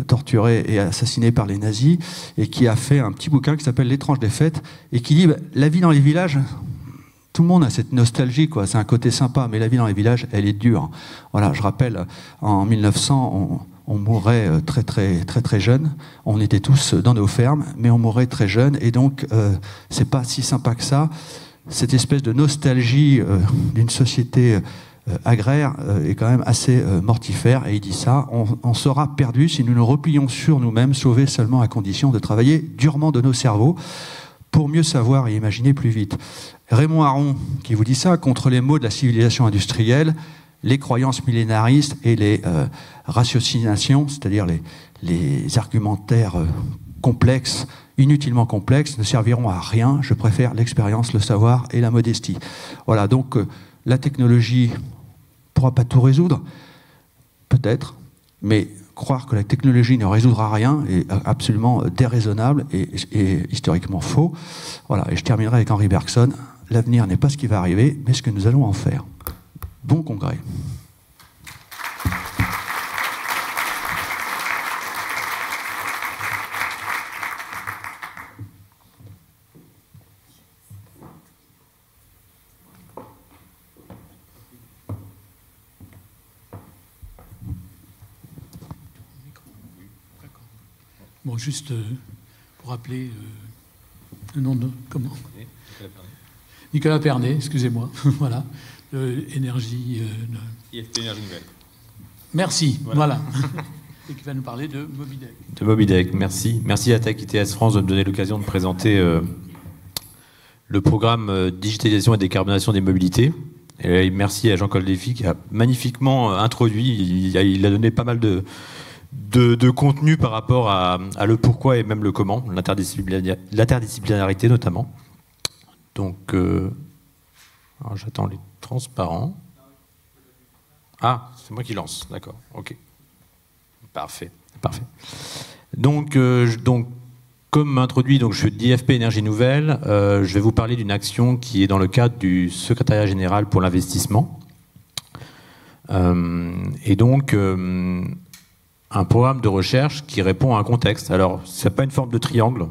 torturé et assassiné par les nazis, et qui a fait un petit bouquin qui s'appelle L'étrange défaite, et qui dit la vie dans les villages, tout le monde a cette nostalgie, quoi. C'est un côté sympa, mais la vie dans les villages, elle est dure. Voilà, je rappelle, en 1900, on mourait très jeune. On était tous dans nos fermes, mais on mourait très jeune, et donc c'est pas si sympa que ça. Cette espèce de nostalgie d'une société agraire est quand même assez mortifère, et il dit ça, on sera perdu si nous nous replions sur nous-mêmes, sauvés seulement à condition de travailler durement de nos cerveaux pour mieux savoir et imaginer plus vite. Raymond Aron, qui vous dit ça, contre les maux de la civilisation industrielle, les croyances millénaristes et les ratiocinations, c'est-à-dire les argumentaires complexes, inutilement complexes, ne serviront à rien. Je préfère l'expérience, le savoir et la modestie. Voilà, donc la technologie ne pourra pas tout résoudre, peut-être, mais croire que la technologie ne résoudra rien est absolument déraisonnable et historiquement faux. Voilà, et je terminerai avec Henri Bergson. L'avenir n'est pas ce qui va arriver, mais ce que nous allons en faire. Bon congrès. Bon, juste pour rappeler le nom de... Comment ? Nicolas Pernet, excusez-moi. Voilà. Énergie... IFP Énergie Nouvelle. Merci, voilà. Et qui va nous parler de Mobydeck. De Mobydeck, merci. Merci à Tech ITS France de me donner l'occasion de présenter le programme Digitalisation et Décarbonation des mobilités. Et merci à Jean-Claude Lévy qui a magnifiquement introduit, il a donné pas mal de contenu par rapport à le pourquoi et même le comment, l'interdisciplinarité notamment. Donc, alors j'attends les transparents. Ah, c'est moi qui lance, d'accord, ok. Parfait. Donc comme introduit, donc, je suis d'IFP Énergie Nouvelle. Je vais vous parler d'une action qui est dans le cadre du Secrétariat Général pour l'Investissement. Et donc, un programme de recherche qui répond à un contexte. Alors, ce n'est pas une forme de triangle,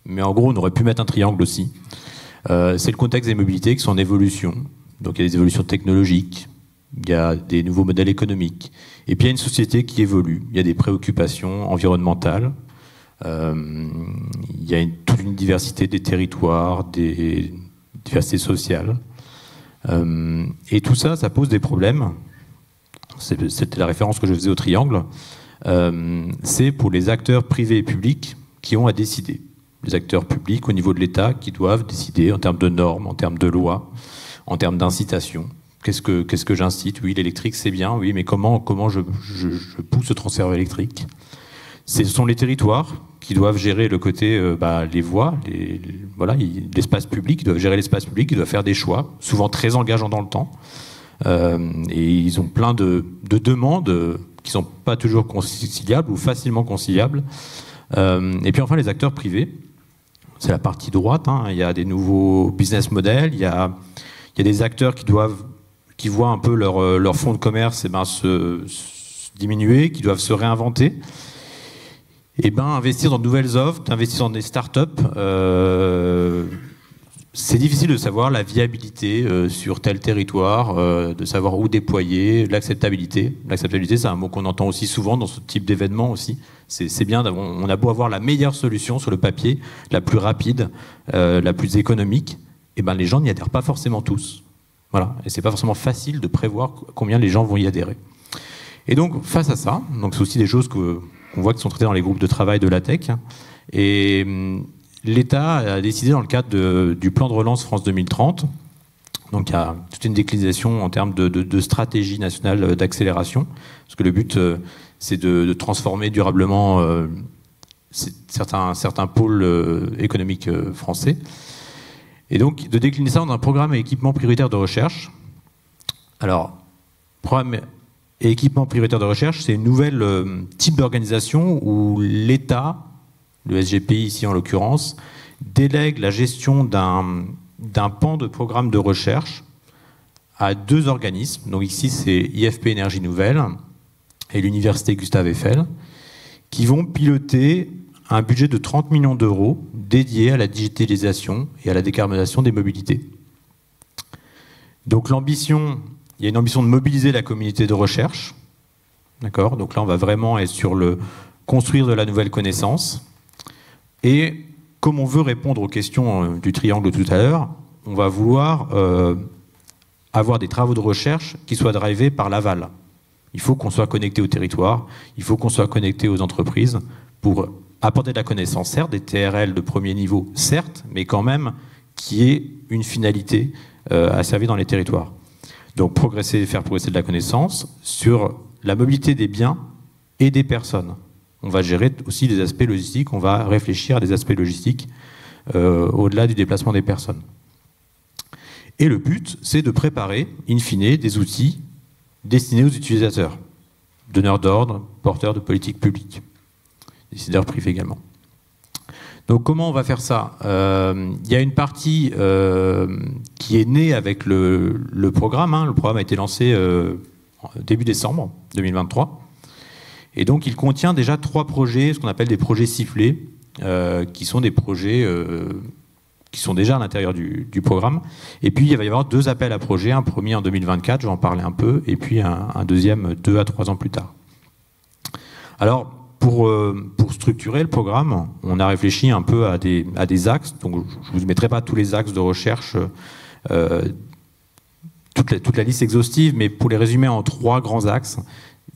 mais en gros, on aurait pu mettre un triangle aussi. C'est le contexte des mobilités qui sont en évolution. Donc, il y a des évolutions technologiques, il y a des nouveaux modèles économiques, et puis il y a une société qui évolue. Il y a des préoccupations environnementales, il y a toute une diversité des territoires, des diversités sociales. Et tout ça, ça pose des problèmes. C'était la référence que je faisais au triangle. C'est pour les acteurs privés et publics qui ont à décider. Les acteurs publics au niveau de l'État qui doivent décider en termes de normes, en termes de lois, en termes d'incitation. Qu'est-ce que j'incite ? Oui, l'électrique c'est bien, oui, mais comment je pousse le transfert électrique ? Ce sont les territoires qui doivent gérer le côté, les voies, l'espace public, ils doivent gérer l'espace public, ils doivent faire des choix, souvent très engageants dans le temps. Et ils ont plein de demandes qui ne sont pas toujours conciliables ou facilement conciliables. Et puis enfin, les acteurs privés, c'est la partie droite, hein. Il y a des nouveaux business models, il y a des acteurs qui voient un peu leur fonds de commerce se diminuer, qui doivent se réinventer. Et investir dans de nouvelles offres, investir dans des startups, c'est difficile de savoir la viabilité sur tel territoire, de savoir où déployer, l'acceptabilité. L'acceptabilité, c'est un mot qu'on entend aussi souvent dans ce type d'événement aussi. C'est bien, on a beau avoir la meilleure solution sur le papier, la plus rapide, la plus économique, et les gens n'y adhèrent pas forcément tous. Voilà. Et c'est pas forcément facile de prévoir combien les gens vont y adhérer. Et donc, face à ça, donc c'est aussi des choses qu'on voit qui sont traitées dans les groupes de travail de la tech. Et l'État a décidé dans le cadre du plan de relance France 2030, donc il y a toute une déclinisation en termes de stratégie nationale d'accélération, parce que le but c'est de transformer durablement certains pôles économiques français, et donc de décliner ça dans un programme et équipement prioritaire de recherche. Alors, programme et équipement prioritaire de recherche, c'est une nouvelle type d'organisation où l'État, le SGPI ici en l'occurrence, délègue la gestion d'un pan de programme de recherche à deux organismes. Donc ici c'est IFP Énergie Nouvelle et l'université Gustave Eiffel, qui vont piloter un budget de 30 millions d'euros dédié à la digitalisation et à la décarbonation des mobilités. Donc l'ambition, il y a une ambition de mobiliser la communauté de recherche. D'accord ? Donc là, on va vraiment être sur le construire de la nouvelle connaissance. Et comme on veut répondre aux questions du triangle tout à l'heure, on va vouloir avoir des travaux de recherche qui soient drivés par l'aval. Il faut qu'on soit connecté au territoire, il faut qu'on soit connecté aux entreprises pour apporter de la connaissance, certes, des TRL de premier niveau, certes, mais quand même qui ait une finalité à servir dans les territoires. Donc faire progresser de la connaissance sur la mobilité des biens et des personnes. On va gérer aussi des aspects logistiques, on va réfléchir à des aspects logistiques au-delà du déplacement des personnes. Et le but, c'est de préparer, in fine, des outils destinés aux utilisateurs, donneurs d'ordre, porteurs de politiques publiques, décideurs privés également. Donc comment on va faire ça ? Il y a une partie qui est née avec le programme. Le programme a été lancé début décembre 2023. Et donc il contient déjà 3 projets, ce qu'on appelle des projets sifflés, qui sont des projets qui sont déjà à l'intérieur du programme. Et puis il va y avoir 2 appels à projets, un premier en 2024, je vais en parler un peu, et puis un deuxième 2 à 3 ans plus tard. Alors, pour structurer le programme, on a réfléchi un peu à des axes. Donc, je ne vous mettrai pas tous les axes de recherche, toute la liste exhaustive, mais pour les résumer en 3 grands axes,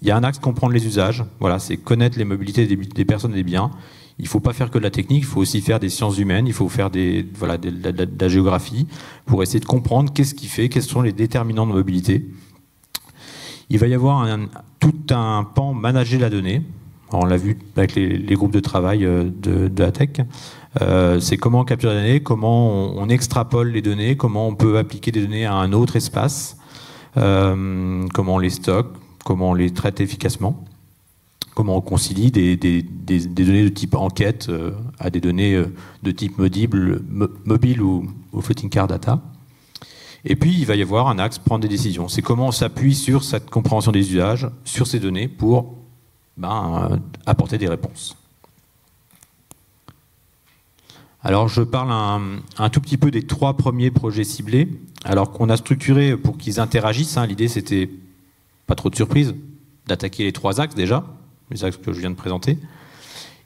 il y a un axe comprendre les usages. Voilà, c'est connaître les mobilités des personnes et des biens. Il ne faut pas faire que de la technique, il faut aussi faire des sciences humaines, il faut faire de la géographie pour essayer de comprendre qu'est-ce qui fait, quels sont les déterminants de mobilité. Il va y avoir tout un pan manager la donnée. Alors, on l'a vu avec les groupes de travail de la tech. C'est comment on capture la donnée, comment on extrapole les données, comment on peut appliquer des données à un autre espace, comment on les stocke, comment on les traite efficacement, comment on concilie des données de type enquête à des données de type mobile ou floating car data. Et puis, il va y avoir un axe prendre des décisions. C'est comment on s'appuie sur cette compréhension des usages, sur ces données pour apporter des réponses. Alors, je parle un tout petit peu des 3 premiers projets ciblés, alors qu'on a structuré pour qu'ils interagissent. L'idée, c'était, pas trop de surprise, d'attaquer les 3 axes déjà, les axes que je viens de présenter,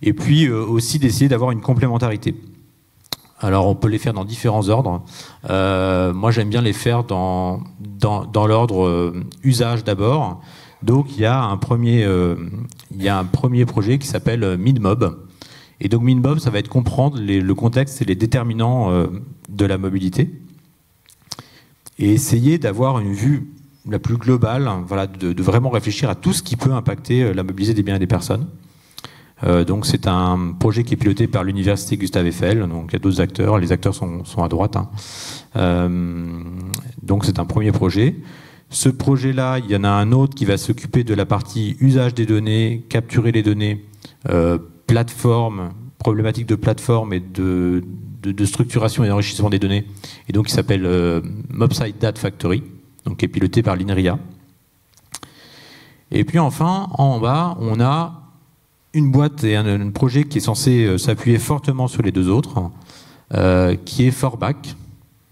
et puis aussi d'essayer d'avoir une complémentarité. Alors, on peut les faire dans différents ordres. Moi, j'aime bien les faire dans l'ordre usage d'abord. Donc, il y a un premier projet qui s'appelle MinMob. Et donc, MinMob, ça va être comprendre le contexte et les déterminants de la mobilité et essayer d'avoir une vue la plus globale, de vraiment réfléchir à tout ce qui peut impacter la mobilité des biens et des personnes. Donc, c'est un projet qui est piloté par l'université Gustave Eiffel. Donc, il y a d'autres acteurs. Les acteurs sont à droite. Donc, c'est un premier projet. Ce projet-là, il y en a un autre qui va s'occuper de la partie usage des données, capturer les données, plateforme, problématique de plateforme et de structuration et d'enrichissement des données. Et donc, il s'appelle Mobsite Data Factory, donc qui est piloté par l'INRIA. Et puis enfin, en bas, on a une boîte et un projet qui est censé s'appuyer fortement sur les 2 autres, qui est Forback.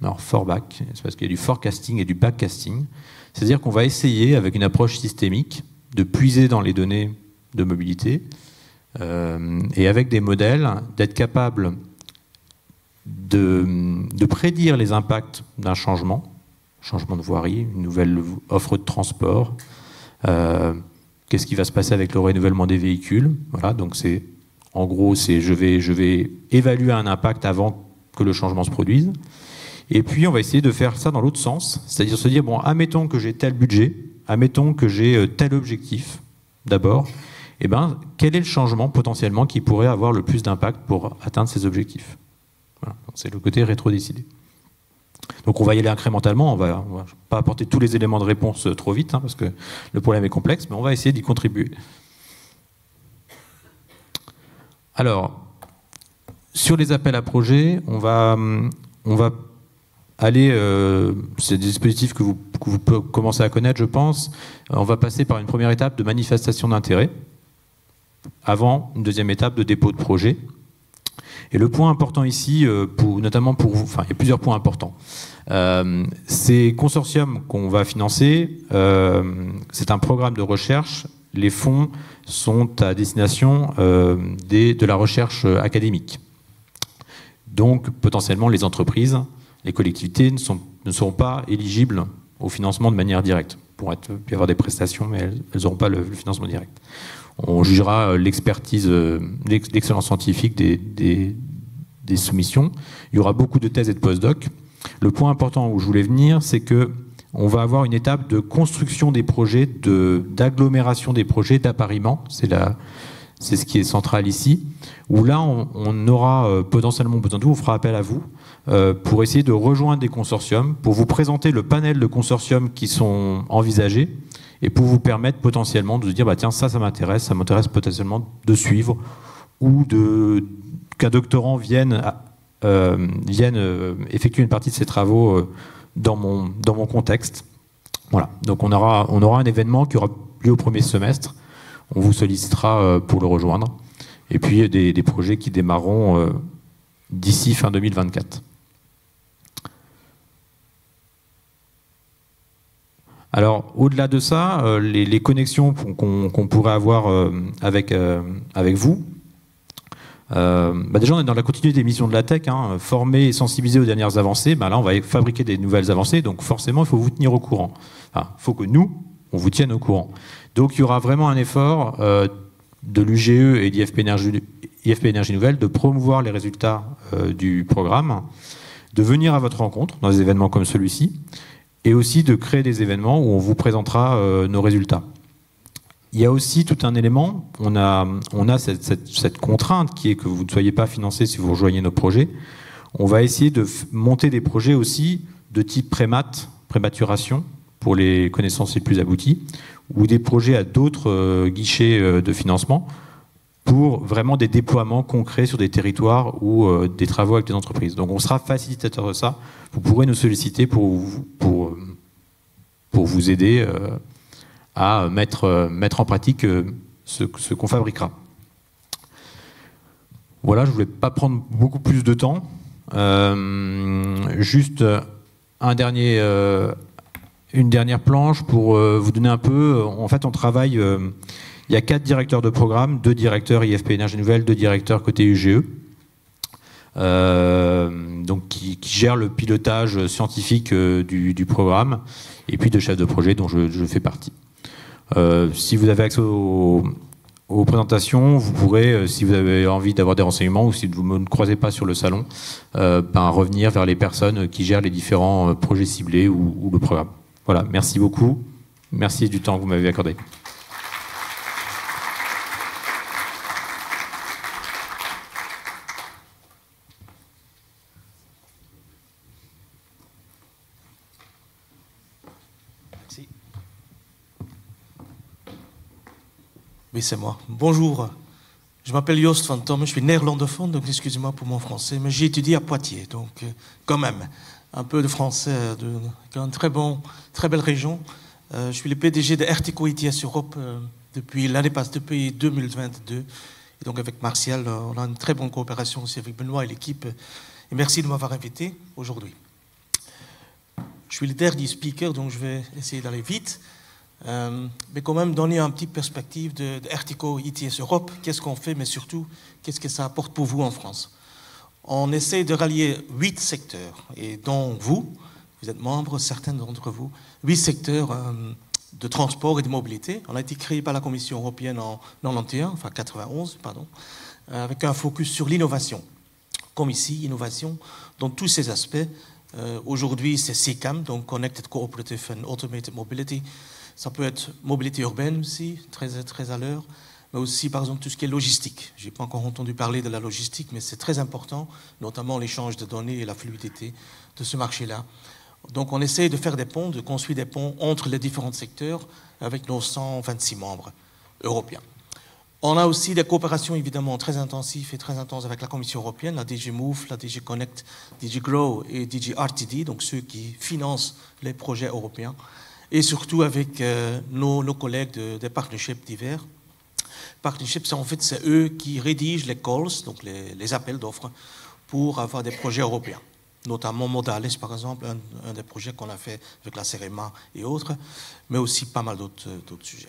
Alors, Forback, c'est parce qu'il y a du forecasting et du backcasting. C'est-à-dire qu'on va essayer, avec une approche systémique, de puiser dans les données de mobilité et avec des modèles, d'être capable de prédire les impacts d'un changement de voirie, une nouvelle offre de transport, qu'est-ce qui va se passer avec le renouvellement des véhicules. Voilà, donc en gros, je vais évaluer un impact avant que le changement se produise. Et puis, on va essayer de faire ça dans l'autre sens, c'est-à-dire se dire, bon, admettons que j'ai tel budget, admettons que j'ai tel objectif, d'abord, quel est le changement potentiellement qui pourrait avoir le plus d'impact pour atteindre ces objectifs. Voilà. C'est le côté rétro-décidé. Donc, on va y aller incrémentalement, on va pas apporter tous les éléments de réponse trop vite, parce que le problème est complexe, mais on va essayer d'y contribuer. Alors, sur les appels à projets, on va c'est des dispositifs que vous commencez à connaître, je pense. On va passer par une première étape de manifestation d'intérêt, avant une deuxième étape de dépôt de projet. Et le point important ici, notamment pour vous, il y a plusieurs points importants. Ces consortiums qu'on va financer, c'est un programme de recherche. Les fonds sont à destination de la recherche académique. Donc, potentiellement, les entreprises, les collectivités ne seront pas éligibles au financement de manière directe. Il pourrait y avoir des prestations, mais elles n'auront pas le financement direct. On jugera l'expertise, l'excellence scientifique des soumissions. Il y aura beaucoup de thèses et de post-doc. Le point important où je voulais venir, c'est qu'on va avoir une étape de construction des projets, d'agglomération des projets, d'appariement. C'est ce qui est central ici, où là, on aura potentiellement besoin de vous, on fera appel à vous, pour essayer de rejoindre des consortiums, pour vous présenter le panel de consortiums qui sont envisagés, et pour vous permettre potentiellement de se dire, tiens, ça m'intéresse potentiellement de suivre, ou qu'un doctorant vienne effectuer une partie de ses travaux dans mon contexte. Voilà. Donc on aura un événement qui aura lieu au premier semestre. On vous sollicitera pour le rejoindre. Et puis il y a des projets qui démarreront d'ici fin 2024. Alors, au-delà de ça, les connexions qu'on pourrait avoir avec vous, déjà on est dans la continuité des missions de la tech, former et sensibiliser aux dernières avancées. Là on va fabriquer des nouvelles avancées, donc forcément il faut vous tenir au courant. Il faut que nous, on vous tienne au courant. Donc il y aura vraiment un effort de l'UGE et d'IFP Énergie Nouvelle de promouvoir les résultats du programme, de venir à votre rencontre dans des événements comme celui-ci, et aussi de créer des événements où on vous présentera nos résultats. Il y a aussi tout un élément, on a cette contrainte qui est que vous ne soyez pas financé si vous rejoignez nos projets. On va essayer de monter des projets aussi de type prématuration pour les connaissances les plus abouties, ou des projets à d'autres guichets de financement pour vraiment des déploiements concrets sur des territoires ou des travaux avec des entreprises. Donc on sera facilitateur de ça. Vous pourrez nous solliciter pour vous aider à mettre en pratique ce qu'on fabriquera. Voilà, je ne voulais pas prendre beaucoup plus de temps. Juste une dernière planche pour vous donner un peu. En fait, on travaille. Il y a 4 directeurs de programme, 2 directeurs IFP Énergie Nouvelle, 2 directeurs côté UGE, donc qui gèrent le pilotage scientifique du programme, et puis 2 chefs de projet dont je fais partie. Si vous avez accès aux présentations, vous pourrez, si vous avez envie d'avoir des renseignements ou si vous ne me croisez pas sur le salon, revenir vers les personnes qui gèrent les différents projets ciblés ou le programme. Voilà, merci beaucoup. Merci du temps que vous m'avez accordé. Merci. Oui, c'est moi. Bonjour. Je m'appelle Joost van Tomme, je suis néerlandophone, donc excusez-moi pour mon français, mais j'ai étudié à Poitiers, donc quand même, un peu de français, une très belle région. Je suis le PDG de RTCO ITS Europe depuis l'année passée, depuis 2022. Et donc avec Martial, on a une très bonne coopération aussi avec Benoît et l'équipe. Et merci de m'avoir invité aujourd'hui. Je suis le dernier speaker, donc je vais essayer d'aller vite. Mais quand même donner une petite perspective de RTCO ITS Europe, qu'est-ce qu'on fait, mais surtout, qu'est-ce que ça apporte pour vous en France. On essaie de rallier 8 secteurs, et dont vous êtes membres, certains d'entre vous, 8 secteurs de transport et de mobilité. On a été créé par la Commission européenne en 91, avec un focus sur l'innovation. Comme ici, innovation dans tous ses aspects. Aujourd'hui, c'est CCAM, donc Connected Cooperative and Automated Mobility. Ça peut être mobilité urbaine aussi, très à l'heure, mais aussi, par exemple, tout ce qui est logistique. Je n'ai pas encore entendu parler de la logistique, mais c'est très important, notamment l'échange de données et la fluidité de ce marché-là. Donc, on essaie de faire des ponts, de construire des ponts entre les différents secteurs avec nos 126 membres européens. On a aussi des coopérations évidemment très intensives et très intenses avec la Commission européenne, la DG Move, la DG Connect, DG Grow et DG RTD, donc ceux qui financent les projets européens, et surtout avec nos collègues des partnerships divers. Partnerships, en fait, c'est eux qui rédigent les calls, donc les appels d'offres, pour avoir des projets européens, notamment Modales, par exemple, un des projets qu'on a fait avec la CEREMA et autres, mais aussi pas mal d'autres sujets.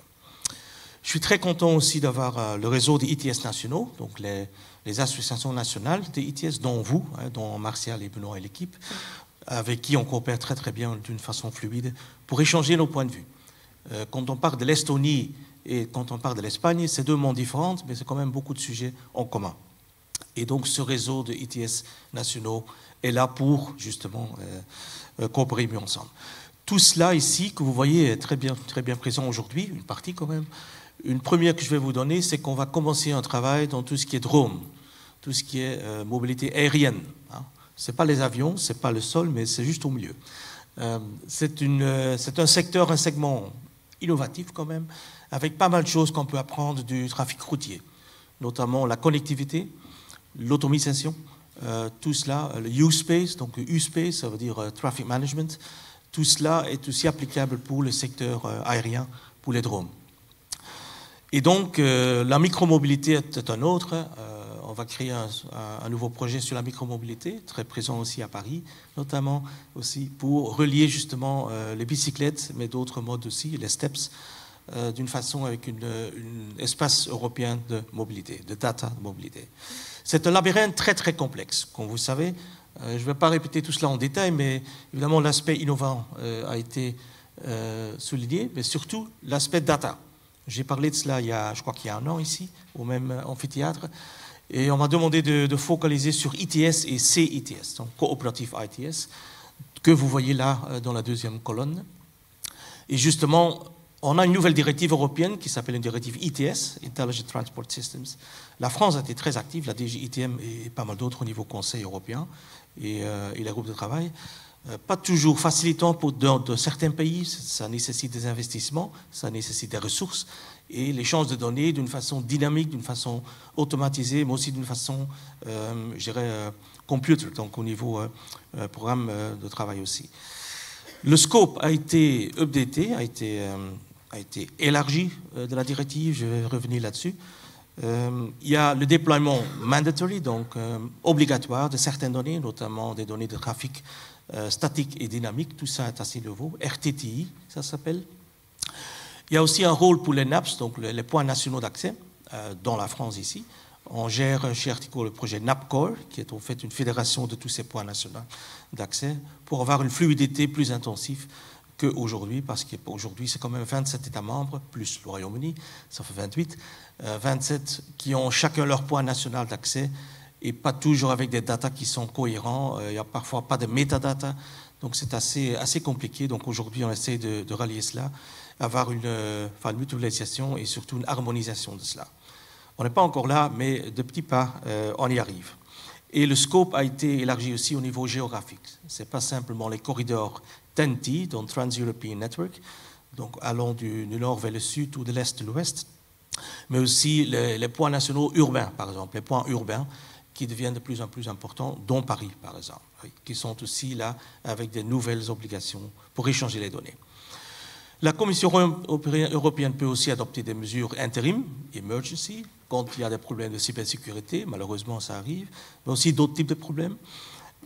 Je suis très content aussi d'avoir le réseau des ITS nationaux, donc les associations nationales des ITS, dont vous, dont Martial et Benoît et l'équipe, avec qui on coopère très très bien d'une façon fluide pour échanger nos points de vue. Quand on parle de l'Estonie et quand on parle de l'Espagne, c'est deux mondes différents, mais c'est quand même beaucoup de sujets en commun. Et donc ce réseau de ITS nationaux est là pour justement coopérer mieux ensemble. Tout cela ici que vous voyez est très bien présent aujourd'hui, une partie quand même. Une première que je vais vous donner, c'est qu'on va commencer un travail dans tout ce qui est drone, tout ce qui est mobilité aérienne. Ce n'est pas les avions, ce n'est pas le sol, mais c'est juste au milieu. C'est un secteur, un segment innovatif quand même, avec pas mal de choses qu'on peut apprendre du trafic routier, notamment la connectivité, l'automatisation, tout cela, le U-Space, donc U-Space, ça veut dire Traffic Management, tout cela est aussi applicable pour le secteur aérien, pour les drones. Et donc, la micromobilité est un autre. On va créer un nouveau projet sur la micromobilité, très présent aussi à Paris, notamment aussi pour relier justement les bicyclettes, mais d'autres modes aussi, les steps, d'une façon avec un espace européen de mobilité, de data de mobilité. C'est un labyrinthe très très complexe, comme vous savez. Je ne vais pas répéter tout cela en détail, mais évidemment l'aspect innovant a été souligné, mais surtout l'aspect data. J'ai parlé de cela je crois qu'il y a un an ici, au même amphithéâtre, et on m'a demandé de focaliser sur ITS et CITS, donc Cooperative ITS, que vous voyez là dans la deuxième colonne. Et justement, on a une nouvelle directive européenne qui s'appelle une directive ITS, Intelligent Transport Systems. La France a été très active, la DG ITM et pas mal d'autres au niveau Conseil européen et les groupes de travail. Pas toujours facilitant dans certains pays, ça nécessite des investissements, ça nécessite des ressources et l'échange de données d'une façon dynamique, d'une façon automatisée, mais aussi d'une façon, je dirais, computer, donc au niveau programme de travail aussi. Le scope a été updaté, a été élargi de la directive, je vais revenir là-dessus. Il y a le déploiement mandatory, donc obligatoire de certaines données, notamment des données de trafic statique et dynamique, tout ça est assez nouveau. RTTI, ça s'appelle. Il y a aussi un rôle pour les NAPS, donc les points nationaux d'accès, dans la France ici. On gère chez Artico le projet NAPCOR, qui est en fait une fédération de tous ces points nationaux d'accès, pour avoir une fluidité plus intensive qu'aujourd'hui, parce qu'aujourd'hui, c'est quand même 27 États membres, plus le Royaume-Uni, ça fait 28, 27 qui ont chacun leur point national d'accès, et pas toujours avec des datas qui sont cohérents. Il n'y a parfois pas de métadata, donc c'est assez compliqué. Donc aujourd'hui, on essaie de rallier cela, avoir une mutualisation et surtout une harmonisation de cela. On n'est pas encore là, mais de petits pas, on y arrive. Et le scope a été élargi aussi au niveau géographique. Ce n'est pas simplement les corridors TEN-T, donc Trans-European Network, donc allant du nord vers le sud ou de l'est à l'ouest, mais aussi les points nationaux urbains, par exemple, les points urbains qui deviennent de plus en plus importants, dont Paris, par exemple, qui sont aussi là avec des nouvelles obligations pour échanger les données. La Commission européenne peut aussi adopter des mesures intérim, emergency, quand il y a des problèmes de cybersécurité, malheureusement ça arrive, mais aussi d'autres types de problèmes.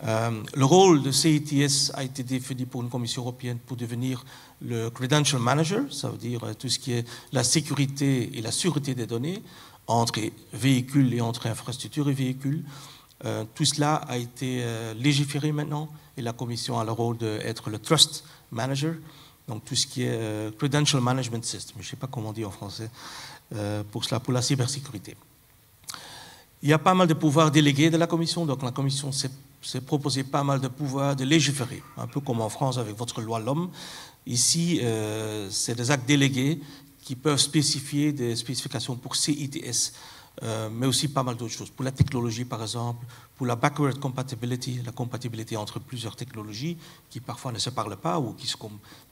Le rôle de CITS a été défini pour une Commission européenne pour devenir le Credential Manager, ça veut dire tout ce qui est la sécurité et la sûreté des données entre véhicules et entre infrastructures et véhicules. Tout cela a été légiféré maintenant et la Commission a le rôle d'être le Trust Manager, donc tout ce qui est Credential Management System, je ne sais pas comment on dit en français, pour cela, pour la cybersécurité. Il y a pas mal de pouvoirs délégués de la Commission, donc la Commission s'est proposé pas mal de pouvoirs de légiférer, un peu comme en France avec votre loi L'Homme. Ici, c'est des actes délégués qui peuvent spécifier des spécifications pour CITS, mais aussi pas mal d'autres choses. Pour la technologie, par exemple, pour la backward compatibility, la compatibilité entre plusieurs technologies qui parfois ne se parlent pas ou qui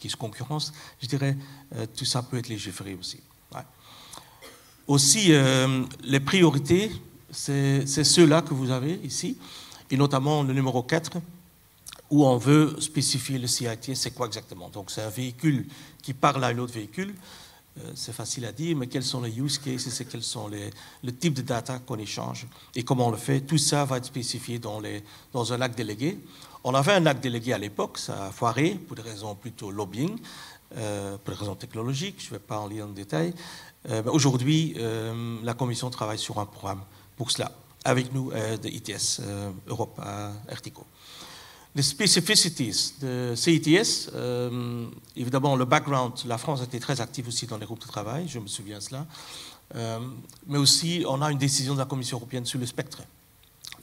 se concurrencent, je dirais, tout ça peut être légiféré aussi. Ouais. Aussi, les priorités, c'est ceux-là que vous avez ici, et notamment le numéro 4, où on veut spécifier le CITS, c'est quoi exactement. Donc c'est un véhicule qui parle à un autre véhicule, c'est facile à dire, mais quels sont les use cases et quels sont le type de data qu'on échange et comment on le fait. Tout ça va être spécifié dans un acte délégué. On avait un acte délégué à l'époque, ça a foiré pour des raisons plutôt lobbying, pour des raisons technologiques, je ne vais pas en lire en détail. Aujourd'hui, la Commission travaille sur un programme pour cela, avec nous de ITS Europe à Artico. Les spécificités de CITS, évidemment le background, la France a été très active aussi dans les groupes de travail, je me souviens de cela, mais aussi on a une décision de la Commission européenne sur le spectre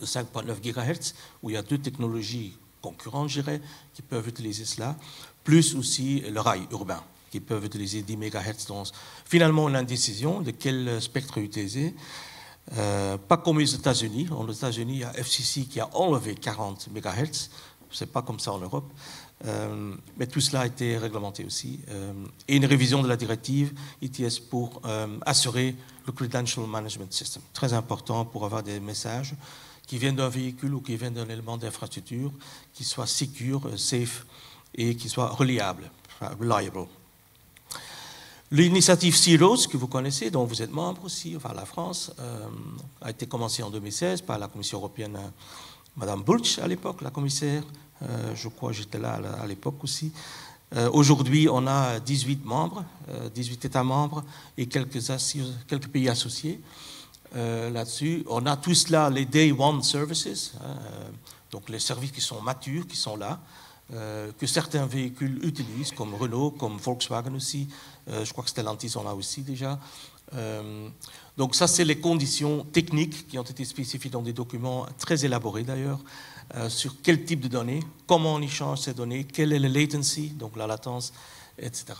de 5.9 GHz, où il y a 2 technologies concurrentes, je dirais, qui peuvent utiliser cela, plus aussi le rail urbain, qui peuvent utiliser 10 MHz. Donc, finalement, on a une décision de quel spectre utiliser. Pas comme aux États-Unis. Aux États-Unis, il y a FCC qui a enlevé 40 MHz. C'est pas comme ça en Europe. Mais tout cela a été réglementé aussi. Et une révision de la directive ITS pour assurer le Credential Management System. Très important pour avoir des messages qui viennent d'un véhicule ou qui viennent d'un élément d'infrastructure qui soit secure, safe et qui soit reliable, reliable. L'initiative C-Roads, que vous connaissez, dont vous êtes membre aussi, enfin la France, a été commencée en 2016 par la Commission européenne, Madame Bulc à l'époque, la commissaire. Je crois que j'étais là à l'époque aussi. Aujourd'hui, on a 18 membres, 18 États membres et quelques pays associés. Là-dessus, on a tous là les Day One Services, donc les services qui sont matures, qui sont là, que certains véhicules utilisent, comme Renault, comme Volkswagen aussi. Je crois que Stellantis sont là aussi déjà. Donc ça, c'est les conditions techniques qui ont été spécifiées dans des documents très élaborés d'ailleurs, sur quel type de données, comment on échange ces données, quelle est la latency, donc la latence, etc.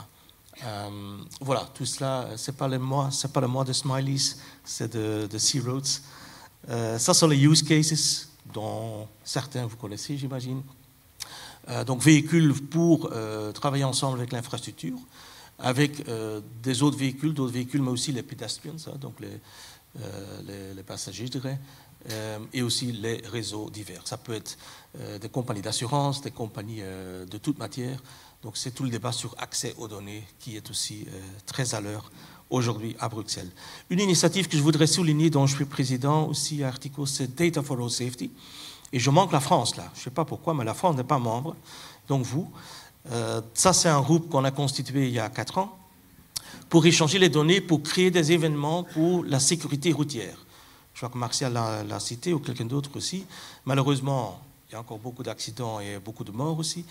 Voilà, tout cela, c'est pas le mois de Smileys, c'est de C-Roads. Ça sont les use cases dont certains vous connaissez, j'imagine. Donc véhicules pour travailler ensemble avec l'infrastructure, avec des autres véhicules, mais aussi les pedestrians, donc les passagers, je dirais, et aussi les réseaux divers. Ça peut être des compagnies d'assurance, des compagnies de toute matière. Donc c'est tout le débat sur accès aux données qui est aussi très à l'heure aujourd'hui à Bruxelles. Une initiative que je voudrais souligner, dont je suis président aussi à Artico, c'est Data for Road Safety. Et je manque la France là. Je ne sais pas pourquoi, mais la France n'est pas membre. Donc vous, ça c'est un groupe qu'on a constitué il y a 4 ans pour échanger les données, pour créer des événements pour la sécurité routière. Je crois que Martial l'a cité ou quelqu'un d'autre aussi. Malheureusement, il y a encore beaucoup d'accidents et beaucoup de morts aussi.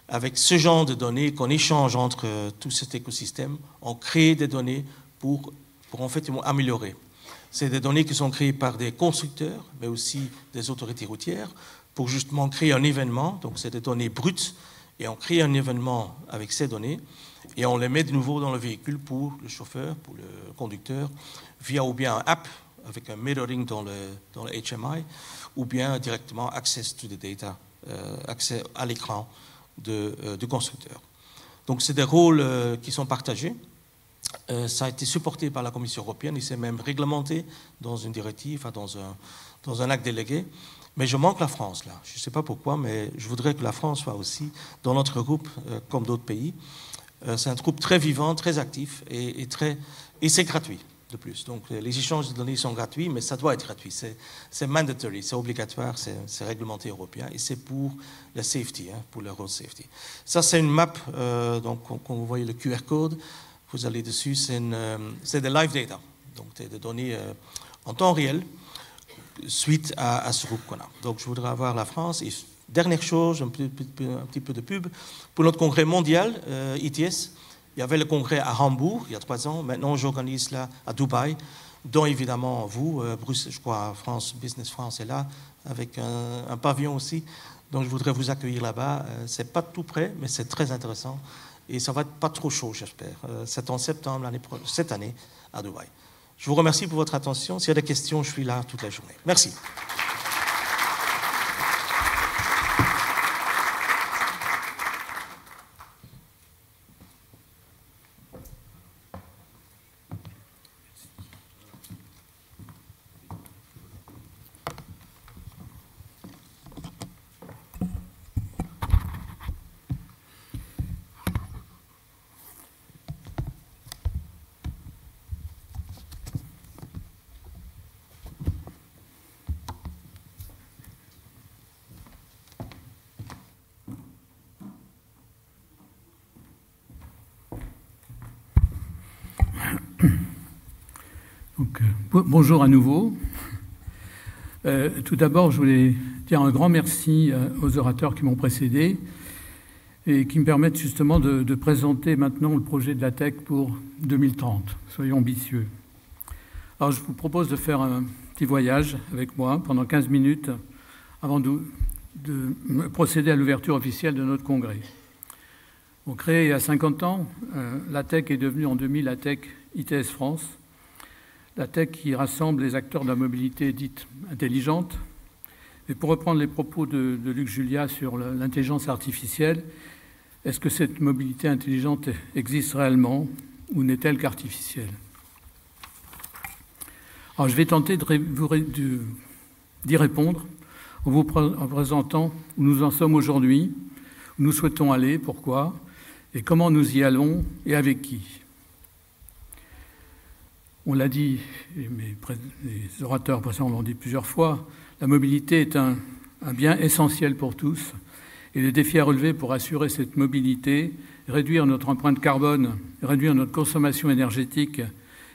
Avec ce genre de données qu'on échange entre tout cet écosystème, on crée des données pour en fait améliorer. C'est des données qui sont créées par des constructeurs, mais aussi des autorités routières, pour justement créer un événement. Donc c'est des données brutes, et on crée un événement avec ces données, et on les met de nouveau dans le véhicule pour le chauffeur, pour le conducteur, via ou bien un app, avec un mirroring dans le HMI, ou bien directement access to the data, accès à l'écran du constructeur. Donc c'est des rôles qui sont partagés. Ça a été supporté par la Commission européenne, et c'est même réglementé dans une directive, dans un acte délégué. Mais je manque la France là. Je ne sais pas pourquoi, mais je voudrais que la France soit aussi dans notre groupe, comme d'autres pays. C'est un groupe très vivant, très actif, et c'est gratuit de plus. Donc les échanges de données sont gratuits, mais ça doit être gratuit. C'est mandatory, c'est obligatoire, c'est réglementé européen, et c'est pour la safety, pour le road safety. Ça, c'est une map, donc quand vous voyez le QR code, vous allez dessus, c'est des live data, donc des données en temps réel, suite à ce groupe qu'on a. Donc je voudrais avoir la France. Et dernière chose, un petit peu de pub, pour notre congrès mondial, ITS, il y avait le congrès à Hambourg il y a 3 ans. Maintenant, j'organise là à Dubaï, dont évidemment vous, Bruxelles, je crois, France, Business France est là, avec un pavillon aussi. Donc je voudrais vous accueillir là-bas. C'est pas tout près, mais c'est très intéressant. Et ça va être pas trop chaud, j'espère. C'est en septembre cette année à Dubaï. Je vous remercie pour votre attention. S'il y a des questions, je suis là toute la journée. Merci. Donc, bonjour à nouveau. Tout d'abord, je voulais dire un grand merci aux orateurs qui m'ont précédé et qui me permettent justement de présenter maintenant le projet de la TEC pour 2030. Soyons ambitieux. Alors, je vous propose de faire un petit voyage avec moi pendant 15 minutes avant de procéder à l'ouverture officielle de notre congrès. Bon, créé il y a 50 ans, la TEC est devenue en 2000 la TEC ITS France, la TEC qui rassemble les acteurs de la mobilité dite intelligente. Et pour reprendre les propos de Luc Julia sur l'intelligence artificielle, est-ce que cette mobilité intelligente existe réellement ou n'est-elle qu'artificielle? Alors, je vais tenter d'y répondre en vous présentant où nous en sommes aujourd'hui, où nous souhaitons aller, pourquoi, et comment nous y allons et avec qui. On l'a dit, et les orateurs précédents l'ont dit plusieurs fois, la mobilité est un bien essentiel pour tous, et les défis à relever pour assurer cette mobilité, réduire notre empreinte carbone, réduire notre consommation énergétique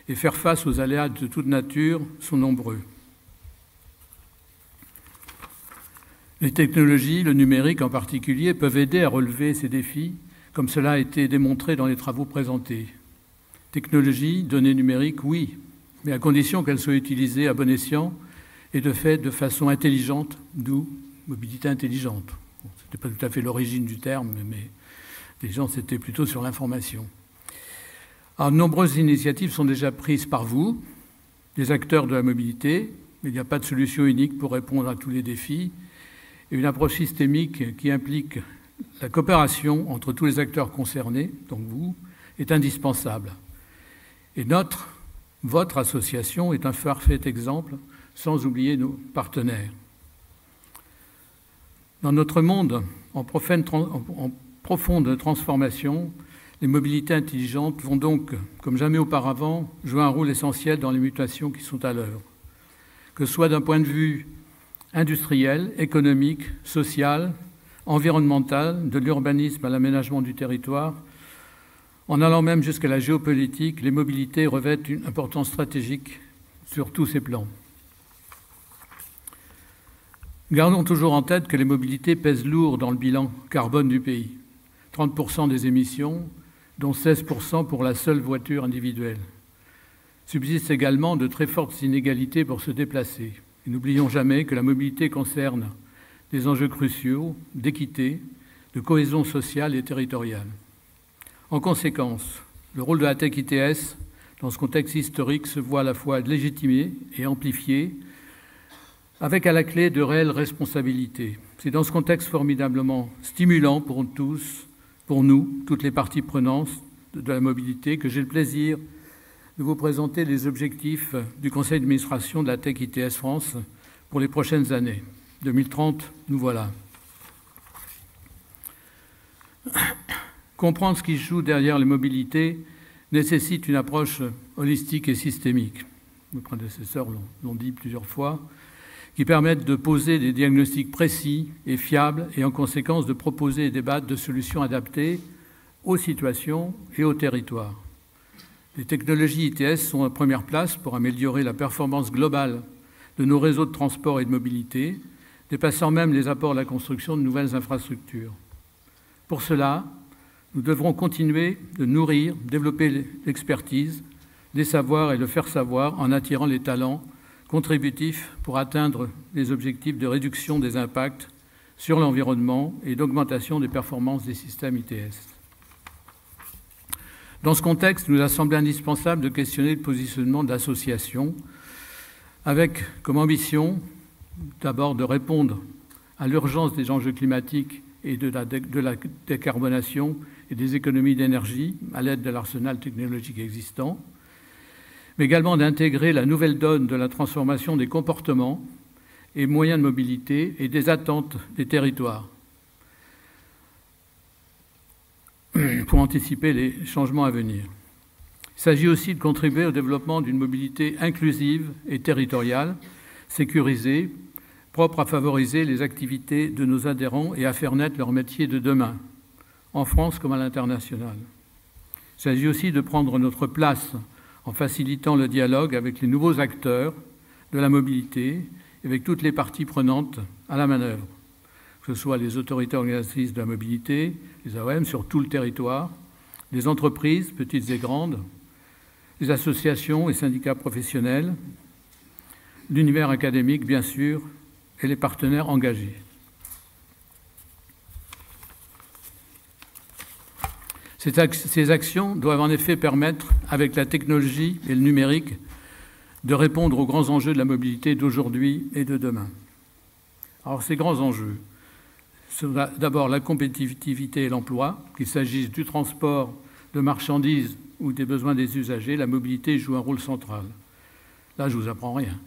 et faire face aux aléas de toute nature sont nombreux. Les technologies, le numérique en particulier, peuvent aider à relever ces défis, comme cela a été démontré dans les travaux présentés. Technologie, données numériques, oui, mais à condition qu'elles soient utilisées à bon escient et de fait de façon intelligente, d'où mobilité intelligente. Bon, ce n'était pas tout à fait l'origine du terme, mais déjà c'était plutôt sur l'information. Alors, de nombreuses initiatives sont déjà prises par vous, les acteurs de la mobilité, mais il n'y a pas de solution unique pour répondre à tous les défis, et une approche systémique qui implique la coopération entre tous les acteurs concernés, donc vous, est indispensable. Et votre association est un parfait exemple, sans oublier nos partenaires. Dans notre monde en profonde transformation, les mobilités intelligentes vont donc, comme jamais auparavant, jouer un rôle essentiel dans les mutations qui sont à l'œuvre. Que ce soit d'un point de vue industriel, économique, social, environnemental, de l'urbanisme à l'aménagement du territoire, en allant même jusqu'à la géopolitique, les mobilités revêtent une importance stratégique sur tous ces plans. Gardons toujours en tête que les mobilités pèsent lourd dans le bilan carbone du pays. 30% des émissions, dont 16% pour la seule voiture individuelle. Subsistent également de très fortes inégalités pour se déplacer. Et n'oublions jamais que la mobilité concerne des enjeux cruciaux d'équité, de cohésion sociale et territoriale. En conséquence, le rôle de la TEC ITS dans ce contexte historique se voit à la fois légitimé et amplifié, avec à la clé de réelles responsabilités. C'est dans ce contexte formidablement stimulant pour tous, pour nous, toutes les parties prenantes de la mobilité, que j'ai le plaisir de vous présenter les objectifs du conseil d'administration de la TEC ITS France pour les prochaines années. 2030, nous voilà. Comprendre ce qui joue derrière les mobilités nécessite une approche holistique et systémique. Mes prédécesseurs l'ont dit plusieurs fois, qui permettent de poser des diagnostics précis et fiables et en conséquence de proposer et débattre de solutions adaptées aux situations et aux territoires. Les technologies ITS sont en première place pour améliorer la performance globale de nos réseaux de transport et de mobilité, dépassant même les apports de la construction de nouvelles infrastructures. Pour cela, nous devrons continuer de nourrir, développer l'expertise, les savoirs et le faire savoir en attirant les talents contributifs pour atteindre les objectifs de réduction des impacts sur l'environnement et d'augmentation des performances des systèmes ITS. Dans ce contexte, il nous a semblé indispensable de questionner le positionnement de l'association avec comme ambition d'abord de répondre à l'urgence des enjeux climatiques et de la décarbonation et des économies d'énergie à l'aide de l'arsenal technologique existant, mais également d'intégrer la nouvelle donne de la transformation des comportements et moyens de mobilité et des attentes des territoires pour anticiper les changements à venir. Il s'agit aussi de contribuer au développement d'une mobilité inclusive et territoriale, sécurisée, propre à favoriser les activités de nos adhérents et à faire naître leur métier de demain, en France comme à l'international. Il s'agit aussi de prendre notre place en facilitant le dialogue avec les nouveaux acteurs de la mobilité, avec toutes les parties prenantes à la manœuvre, que ce soit les autorités organisatrices de la mobilité, les AOM sur tout le territoire, les entreprises, petites et grandes, les associations et syndicats professionnels, l'univers académique, bien sûr, et les partenaires engagés. Ces actions doivent en effet permettre, avec la technologie et le numérique, de répondre aux grands enjeux de la mobilité d'aujourd'hui et de demain. Alors, ces grands enjeux sont d'abord la compétitivité et l'emploi, qu'il s'agisse du transport de marchandises ou des besoins des usagers, la mobilité joue un rôle central. Là, je ne vous apprends rien.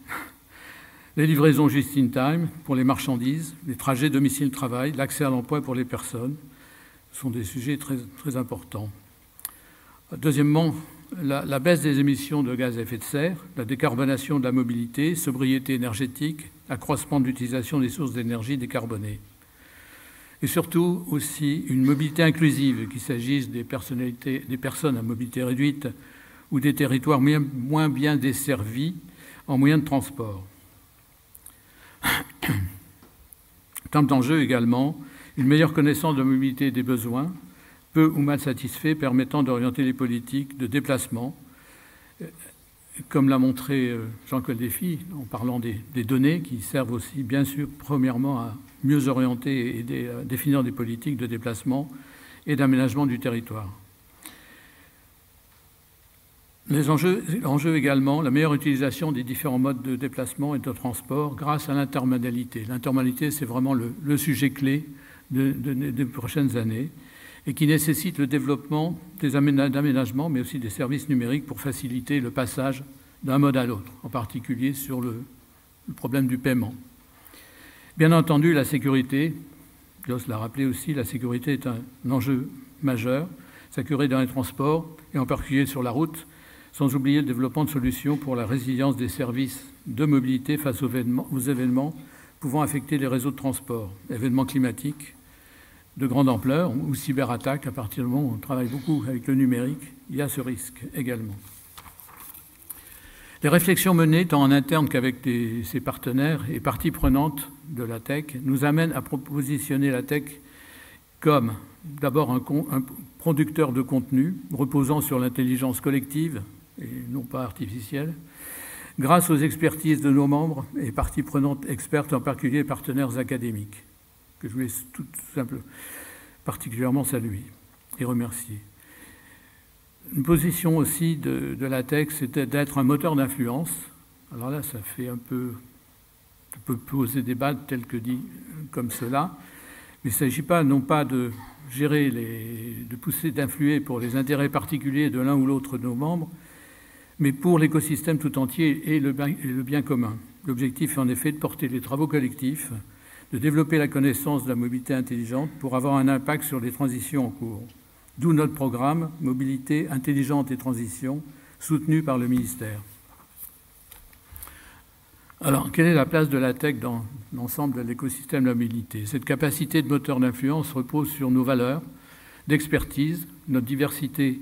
Les livraisons just in time pour les marchandises, les trajets domicile-travail, l'accès à l'emploi pour les personnes sont des sujets très, très importants. Deuxièmement, la baisse des émissions de gaz à effet de serre, la décarbonation de la mobilité, sobriété énergétique, accroissement de l'utilisation des sources d'énergie décarbonées. Et surtout aussi une mobilité inclusive, qu'il s'agisse des personnes à mobilité réduite ou des territoires moins bien desservis en moyens de transport. Tant d'enjeux également, une meilleure connaissance de la mobilité et des besoins, peu ou mal satisfaits, permettant d'orienter les politiques de déplacement, comme l'a montré Jean-Claude Défi en parlant des données qui servent aussi, bien sûr, premièrement à mieux orienter et à définir des politiques de déplacement et d'aménagement du territoire. Les enjeux également, la meilleure utilisation des différents modes de déplacement et de transport grâce à l'intermodalité. L'intermodalité, c'est vraiment le sujet clé des prochaines années et qui nécessite le développement d'aménagements, mais aussi des services numériques pour faciliter le passage d'un mode à l'autre, en particulier sur le problème du paiement. Bien entendu, la sécurité, Jos l'a rappelé aussi, la sécurité est un enjeu majeur, sécurité dans les transports et en particulier sur la route, sans oublier le développement de solutions pour la résilience des services de mobilité face aux événements pouvant affecter les réseaux de transport, événements climatiques de grande ampleur ou cyberattaques. À partir du moment où on travaille beaucoup avec le numérique, il y a ce risque également. Les réflexions menées tant en interne qu'avec ses partenaires et parties prenantes de la tech nous amènent à positionner la tech comme d'abord un producteur de contenu reposant sur l'intelligence collective et non pas artificielle, grâce aux expertises de nos membres et parties prenantes expertes, en particulier partenaires académiques, que je voulais tout simplement particulièrement saluer et remercier. Une position aussi de la tech, c'était d'être un moteur d'influence. Alors là, ça fait on peut poser des débat tel que dit comme cela, mais il ne s'agit pas non pas de gérer de pousser, d'influer pour les intérêts particuliers de l'un ou l'autre de nos membres, mais pour l'écosystème tout entier et le bien commun. L'objectif est en effet de porter les travaux collectifs, de développer la connaissance de la mobilité intelligente pour avoir un impact sur les transitions en cours. D'où notre programme Mobilité intelligente et transition, soutenu par le ministère. Alors, quelle est la place de la tech dans l'ensemble de l'écosystème de la mobilité? Cette capacité de moteur d'influence repose sur nos valeurs d'expertise, notre diversité,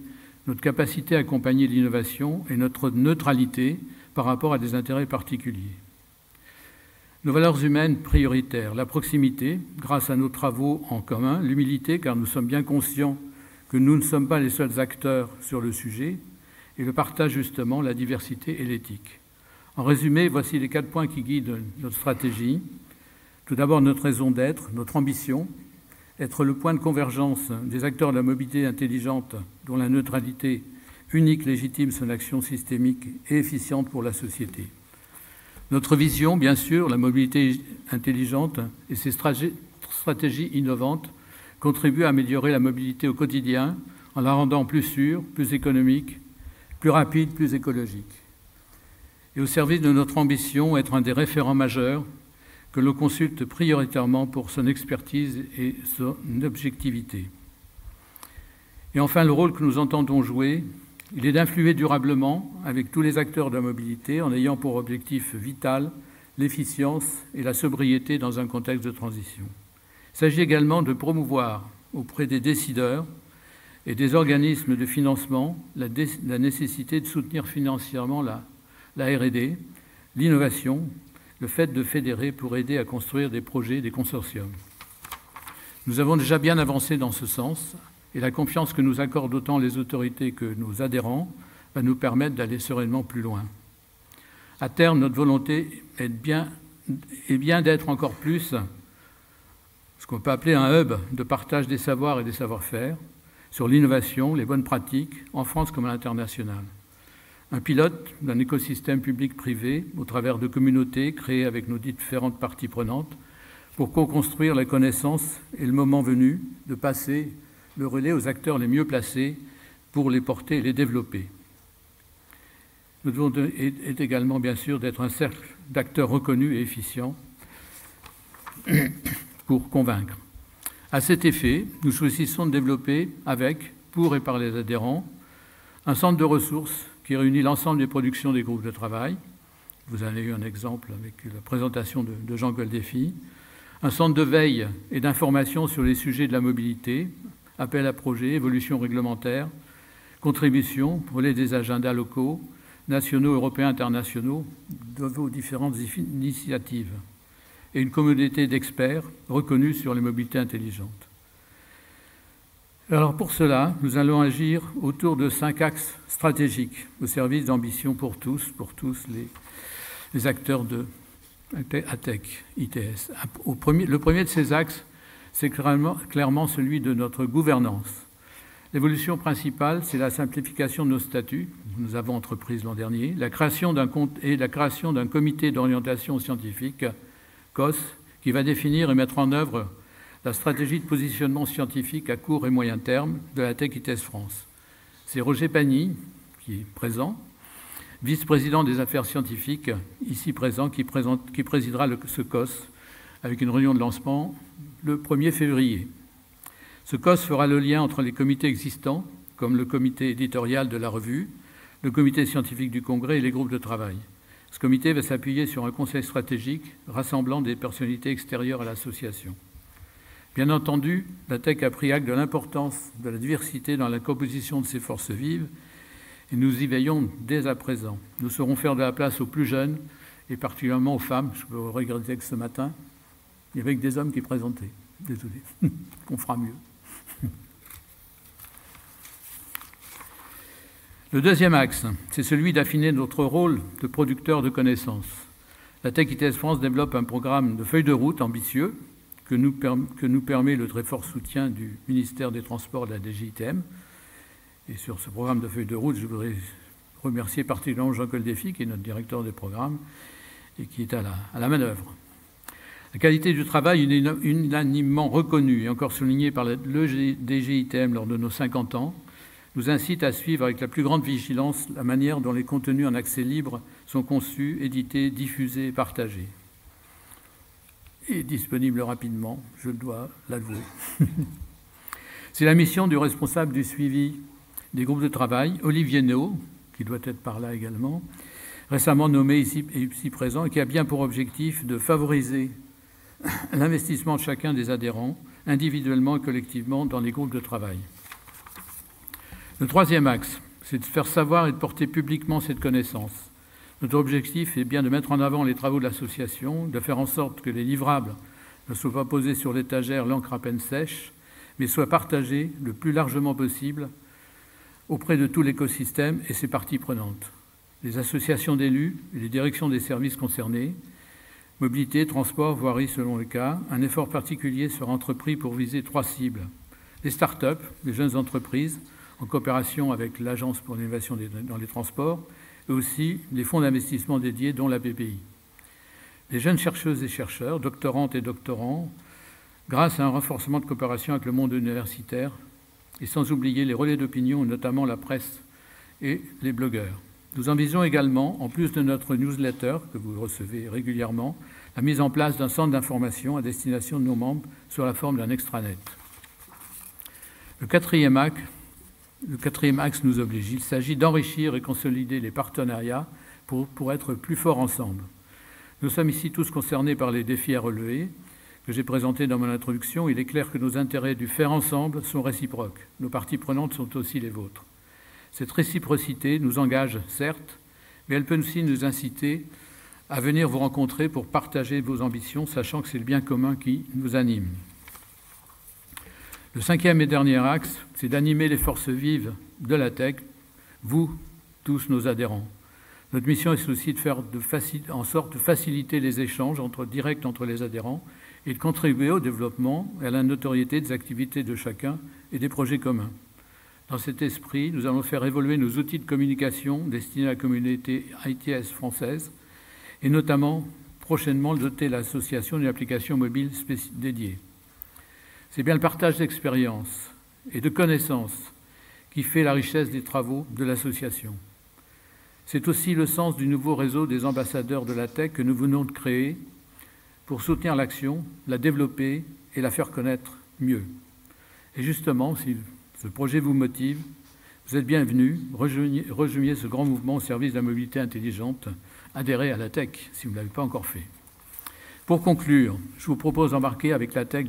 notre capacité à accompagner l'innovation et notre neutralité par rapport à des intérêts particuliers. Nos valeurs humaines prioritaires, la proximité, grâce à nos travaux en commun, l'humilité, car nous sommes bien conscients que nous ne sommes pas les seuls acteurs sur le sujet, et le partage justement, la diversité et l'éthique. En résumé, voici les 4 points qui guident notre stratégie. Tout d'abord, notre raison d'être, notre ambition, être le point de convergence des acteurs de la mobilité intelligente dont la neutralité unique légitime son action systémique et efficiente pour la société. Notre vision, bien sûr, la mobilité intelligente et ses stratégies innovantes contribuent à améliorer la mobilité au quotidien en la rendant plus sûre, plus économique, plus rapide, plus écologique. Et au service de notre ambition, être un des référents majeurs que l'on consulte prioritairement pour son expertise et son objectivité. Et enfin, le rôle que nous entendons jouer, il est d'influer durablement avec tous les acteurs de la mobilité en ayant pour objectif vital l'efficience et la sobriété dans un contexte de transition. Il s'agit également de promouvoir auprès des décideurs et des organismes de financement la nécessité de soutenir financièrement la R&D, l'innovation, le fait de fédérer pour aider à construire des projets, des consortiums. Nous avons déjà bien avancé dans ce sens et la confiance que nous accordent autant les autorités que nos adhérents va nous permettre d'aller sereinement plus loin. À terme, notre volonté est bien d'être encore plus ce qu'on peut appeler un hub de partage des savoirs et des savoir-faire sur l'innovation, les bonnes pratiques, en France comme à l'international. Un pilote d'un écosystème public-privé au travers de communautés créées avec nos différentes parties prenantes pour co-construire la connaissance et le moment venu de passer le relais aux acteurs les mieux placés pour les porter et les développer. Nous devons est également, bien sûr, d'être un cercle d'acteurs reconnus et efficients pour convaincre. À cet effet, nous choisissons de développer avec, pour et par les adhérents, un centre de ressources qui réunit l'ensemble des productions des groupes de travail. Vous avez eu un exemple avec la présentation de Jean Goldéfi. Un centre de veille et d'information sur les sujets de la mobilité, appel à projets, évolution réglementaire, contribution, relais des agendas locaux, nationaux, européens, internationaux, de vos différentes initiatives, et une communauté d'experts reconnus sur les mobilités intelligentes. Alors pour cela, nous allons agir autour de 5 axes stratégiques au service d'ambition pour tous les acteurs de ATEC, ITS. Le premier de ces axes, c'est clairement celui de notre gouvernance. L'évolution principale, c'est la simplification de nos statuts, que nous avons entreprise l'an dernier, la création d'un comité d'orientation scientifique, COS, qui va définir et mettre en œuvre la stratégie de positionnement scientifique à court et moyen terme de la ATEC ITS France. C'est Roger Pagny, qui est présent, vice-président des affaires scientifiques, ici présent, qui présidera ce COS avec une réunion de lancement le 1er février. Ce COS fera le lien entre les comités existants, comme le comité éditorial de la revue, le comité scientifique du congrès et les groupes de travail. Ce comité va s'appuyer sur un conseil stratégique rassemblant des personnalités extérieures à l'association. Bien entendu, la TEC a pris acte de l'importance de la diversité dans la composition de ses forces vives et nous y veillons dès à présent. Nous saurons faire de la place aux plus jeunes et particulièrement aux femmes. Je peux regretter que ce matin, il y avait que des hommes qui présentaient. Désolé, on fera mieux. Le deuxième axe, c'est celui d'affiner notre rôle de producteur de connaissances. La TEC ITS France développe un programme de feuille de route ambitieux que nous permet le très fort soutien du ministère des Transports et de la DGITM. Et sur ce programme de feuille de route, je voudrais remercier particulièrement Jean Goldéfi, qui est notre directeur des programmes et qui est à la manœuvre. La qualité du travail est unanimement reconnue et encore soulignée par le DGITM lors de nos 50 ans, nous incite à suivre avec la plus grande vigilance la manière dont les contenus en accès libre sont conçus, édités, diffusés et partagés. Et disponibles rapidement, je dois l'avouer. C'est la mission du responsable du suivi des groupes de travail, Olivier Néau, qui doit être par là également, récemment nommé ici présent, et qui a bien pour objectif de favoriser l'investissement de chacun des adhérents, individuellement et collectivement, dans les groupes de travail. Le troisième axe, c'est de faire savoir et de porter publiquement cette connaissance. Notre objectif est bien de mettre en avant les travaux de l'association, de faire en sorte que les livrables ne soient pas posés sur l'étagère l'encre à peine sèche, mais soient partagés le plus largement possible auprès de tout l'écosystème et ses parties prenantes. Les associations d'élus et les directions des services concernés, mobilité, transport, voirie selon le cas, un effort particulier sera entrepris pour viser 3 cibles. Les start-up, les jeunes entreprises, en coopération avec l'Agence pour l'innovation dans les transports, et aussi les fonds d'investissement dédiés, dont la BPI. Les jeunes chercheuses et chercheurs, doctorantes et doctorants, grâce à un renforcement de coopération avec le monde universitaire, et sans oublier les relais d'opinion, notamment la presse et les blogueurs. Nous envisageons également, en plus de notre newsletter, que vous recevez régulièrement, la mise en place d'un centre d'information à destination de nos membres sous la forme d'un extranet. Le quatrième axe nous oblige. Il s'agit d'enrichir et consolider les partenariats pour être plus forts ensemble. Nous sommes ici tous concernés par les défis à relever, que j'ai présenté dans mon introduction, il est clair que nos intérêts du faire ensemble sont réciproques. Nos parties prenantes sont aussi les vôtres. Cette réciprocité nous engage, certes, mais elle peut aussi nous inciter à venir vous rencontrer pour partager vos ambitions, sachant que c'est le bien commun qui nous anime. Le cinquième et dernier axe, c'est d'animer les forces vives de la tech, vous, tous nos adhérents. Notre mission est aussi de faire en sorte de faciliter les échanges directs entre les adhérents et de contribuer au développement et à la notoriété des activités de chacun et des projets communs. Dans cet esprit, nous allons faire évoluer nos outils de communication destinés à la communauté ITS française et notamment prochainement doter l'association d'une application mobile dédiée. C'est bien le partage d'expériences et de connaissances qui fait la richesse des travaux de l'association. C'est aussi le sens du nouveau réseau des ambassadeurs de la tech que nous venons de créer pour soutenir l'action, la développer et la faire connaître mieux. Et justement, si ce projet vous motive, vous êtes bienvenus, rejoignez ce grand mouvement au service de la mobilité intelligente, adhérez à la tech si vous ne l'avez pas encore fait. Pour conclure, je vous propose d'embarquer avec la tech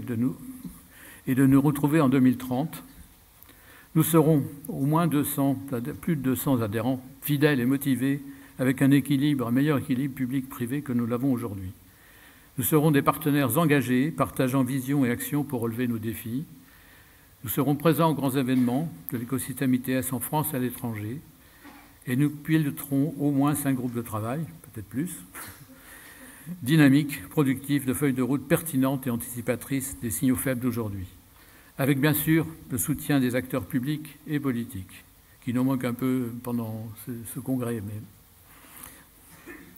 et de nous retrouver en 2030. Nous serons au moins plus de 200 adhérents, fidèles et motivés, avec un meilleur équilibre public-privé que nous l'avons aujourd'hui. Nous serons des partenaires engagés, partageant vision et action pour relever nos défis. Nous serons présents aux grands événements de l'écosystème ITS en France et à l'étranger. Et nous piloterons au moins 5 groupes de travail, peut-être plus, dynamiques, productifs, de feuilles de route pertinentes et anticipatrices des signaux faibles d'aujourd'hui. Avec bien sûr le soutien des acteurs publics et politiques, qui nous manquent un peu pendant ce congrès, mais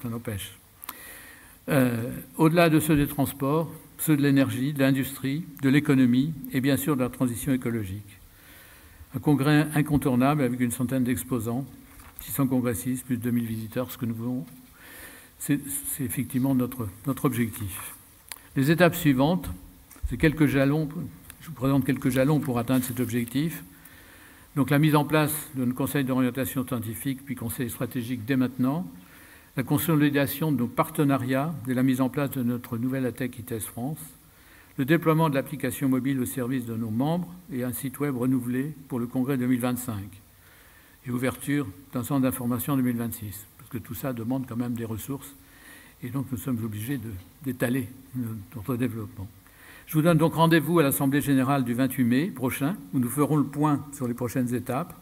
ça n'empêche. Au-delà de ceux des transports, ceux de l'énergie, de l'industrie, de l'économie et bien sûr de la transition écologique. Un congrès incontournable avec une centaine d'exposants, 600 congressistes, plus de 2000 visiteurs, ce que nous voulons. C'est effectivement notre objectif. Les étapes suivantes, c'est quelques jalons. Je vous présente quelques jalons pour atteindre cet objectif. Donc la mise en place de nos conseils d'orientation scientifique puis conseils stratégiques dès maintenant, la consolidation de nos partenariats et la mise en place de notre nouvelle ATEC ITS France, le déploiement de l'application mobile au service de nos membres et un site web renouvelé pour le congrès 2025 et ouverture d'un centre d'information en 2026, parce que tout ça demande quand même des ressources et donc nous sommes obligés d'étaler notre développement. Je vous donne donc rendez-vous à l'Assemblée générale du 28 mai prochain, où nous ferons le point sur les prochaines étapes.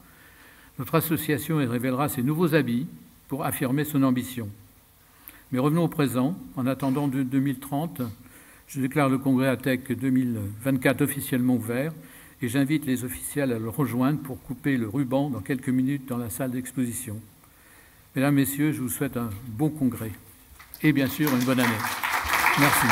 Notre association révélera ses nouveaux habits pour affirmer son ambition. Mais revenons au présent. En attendant 2030, je déclare le congrès ATEC 2024 officiellement ouvert et j'invite les officiels à le rejoindre pour couper le ruban dans quelques minutes dans la salle d'exposition. Mesdames, Messieurs, je vous souhaite un bon congrès et bien sûr une bonne année. Merci.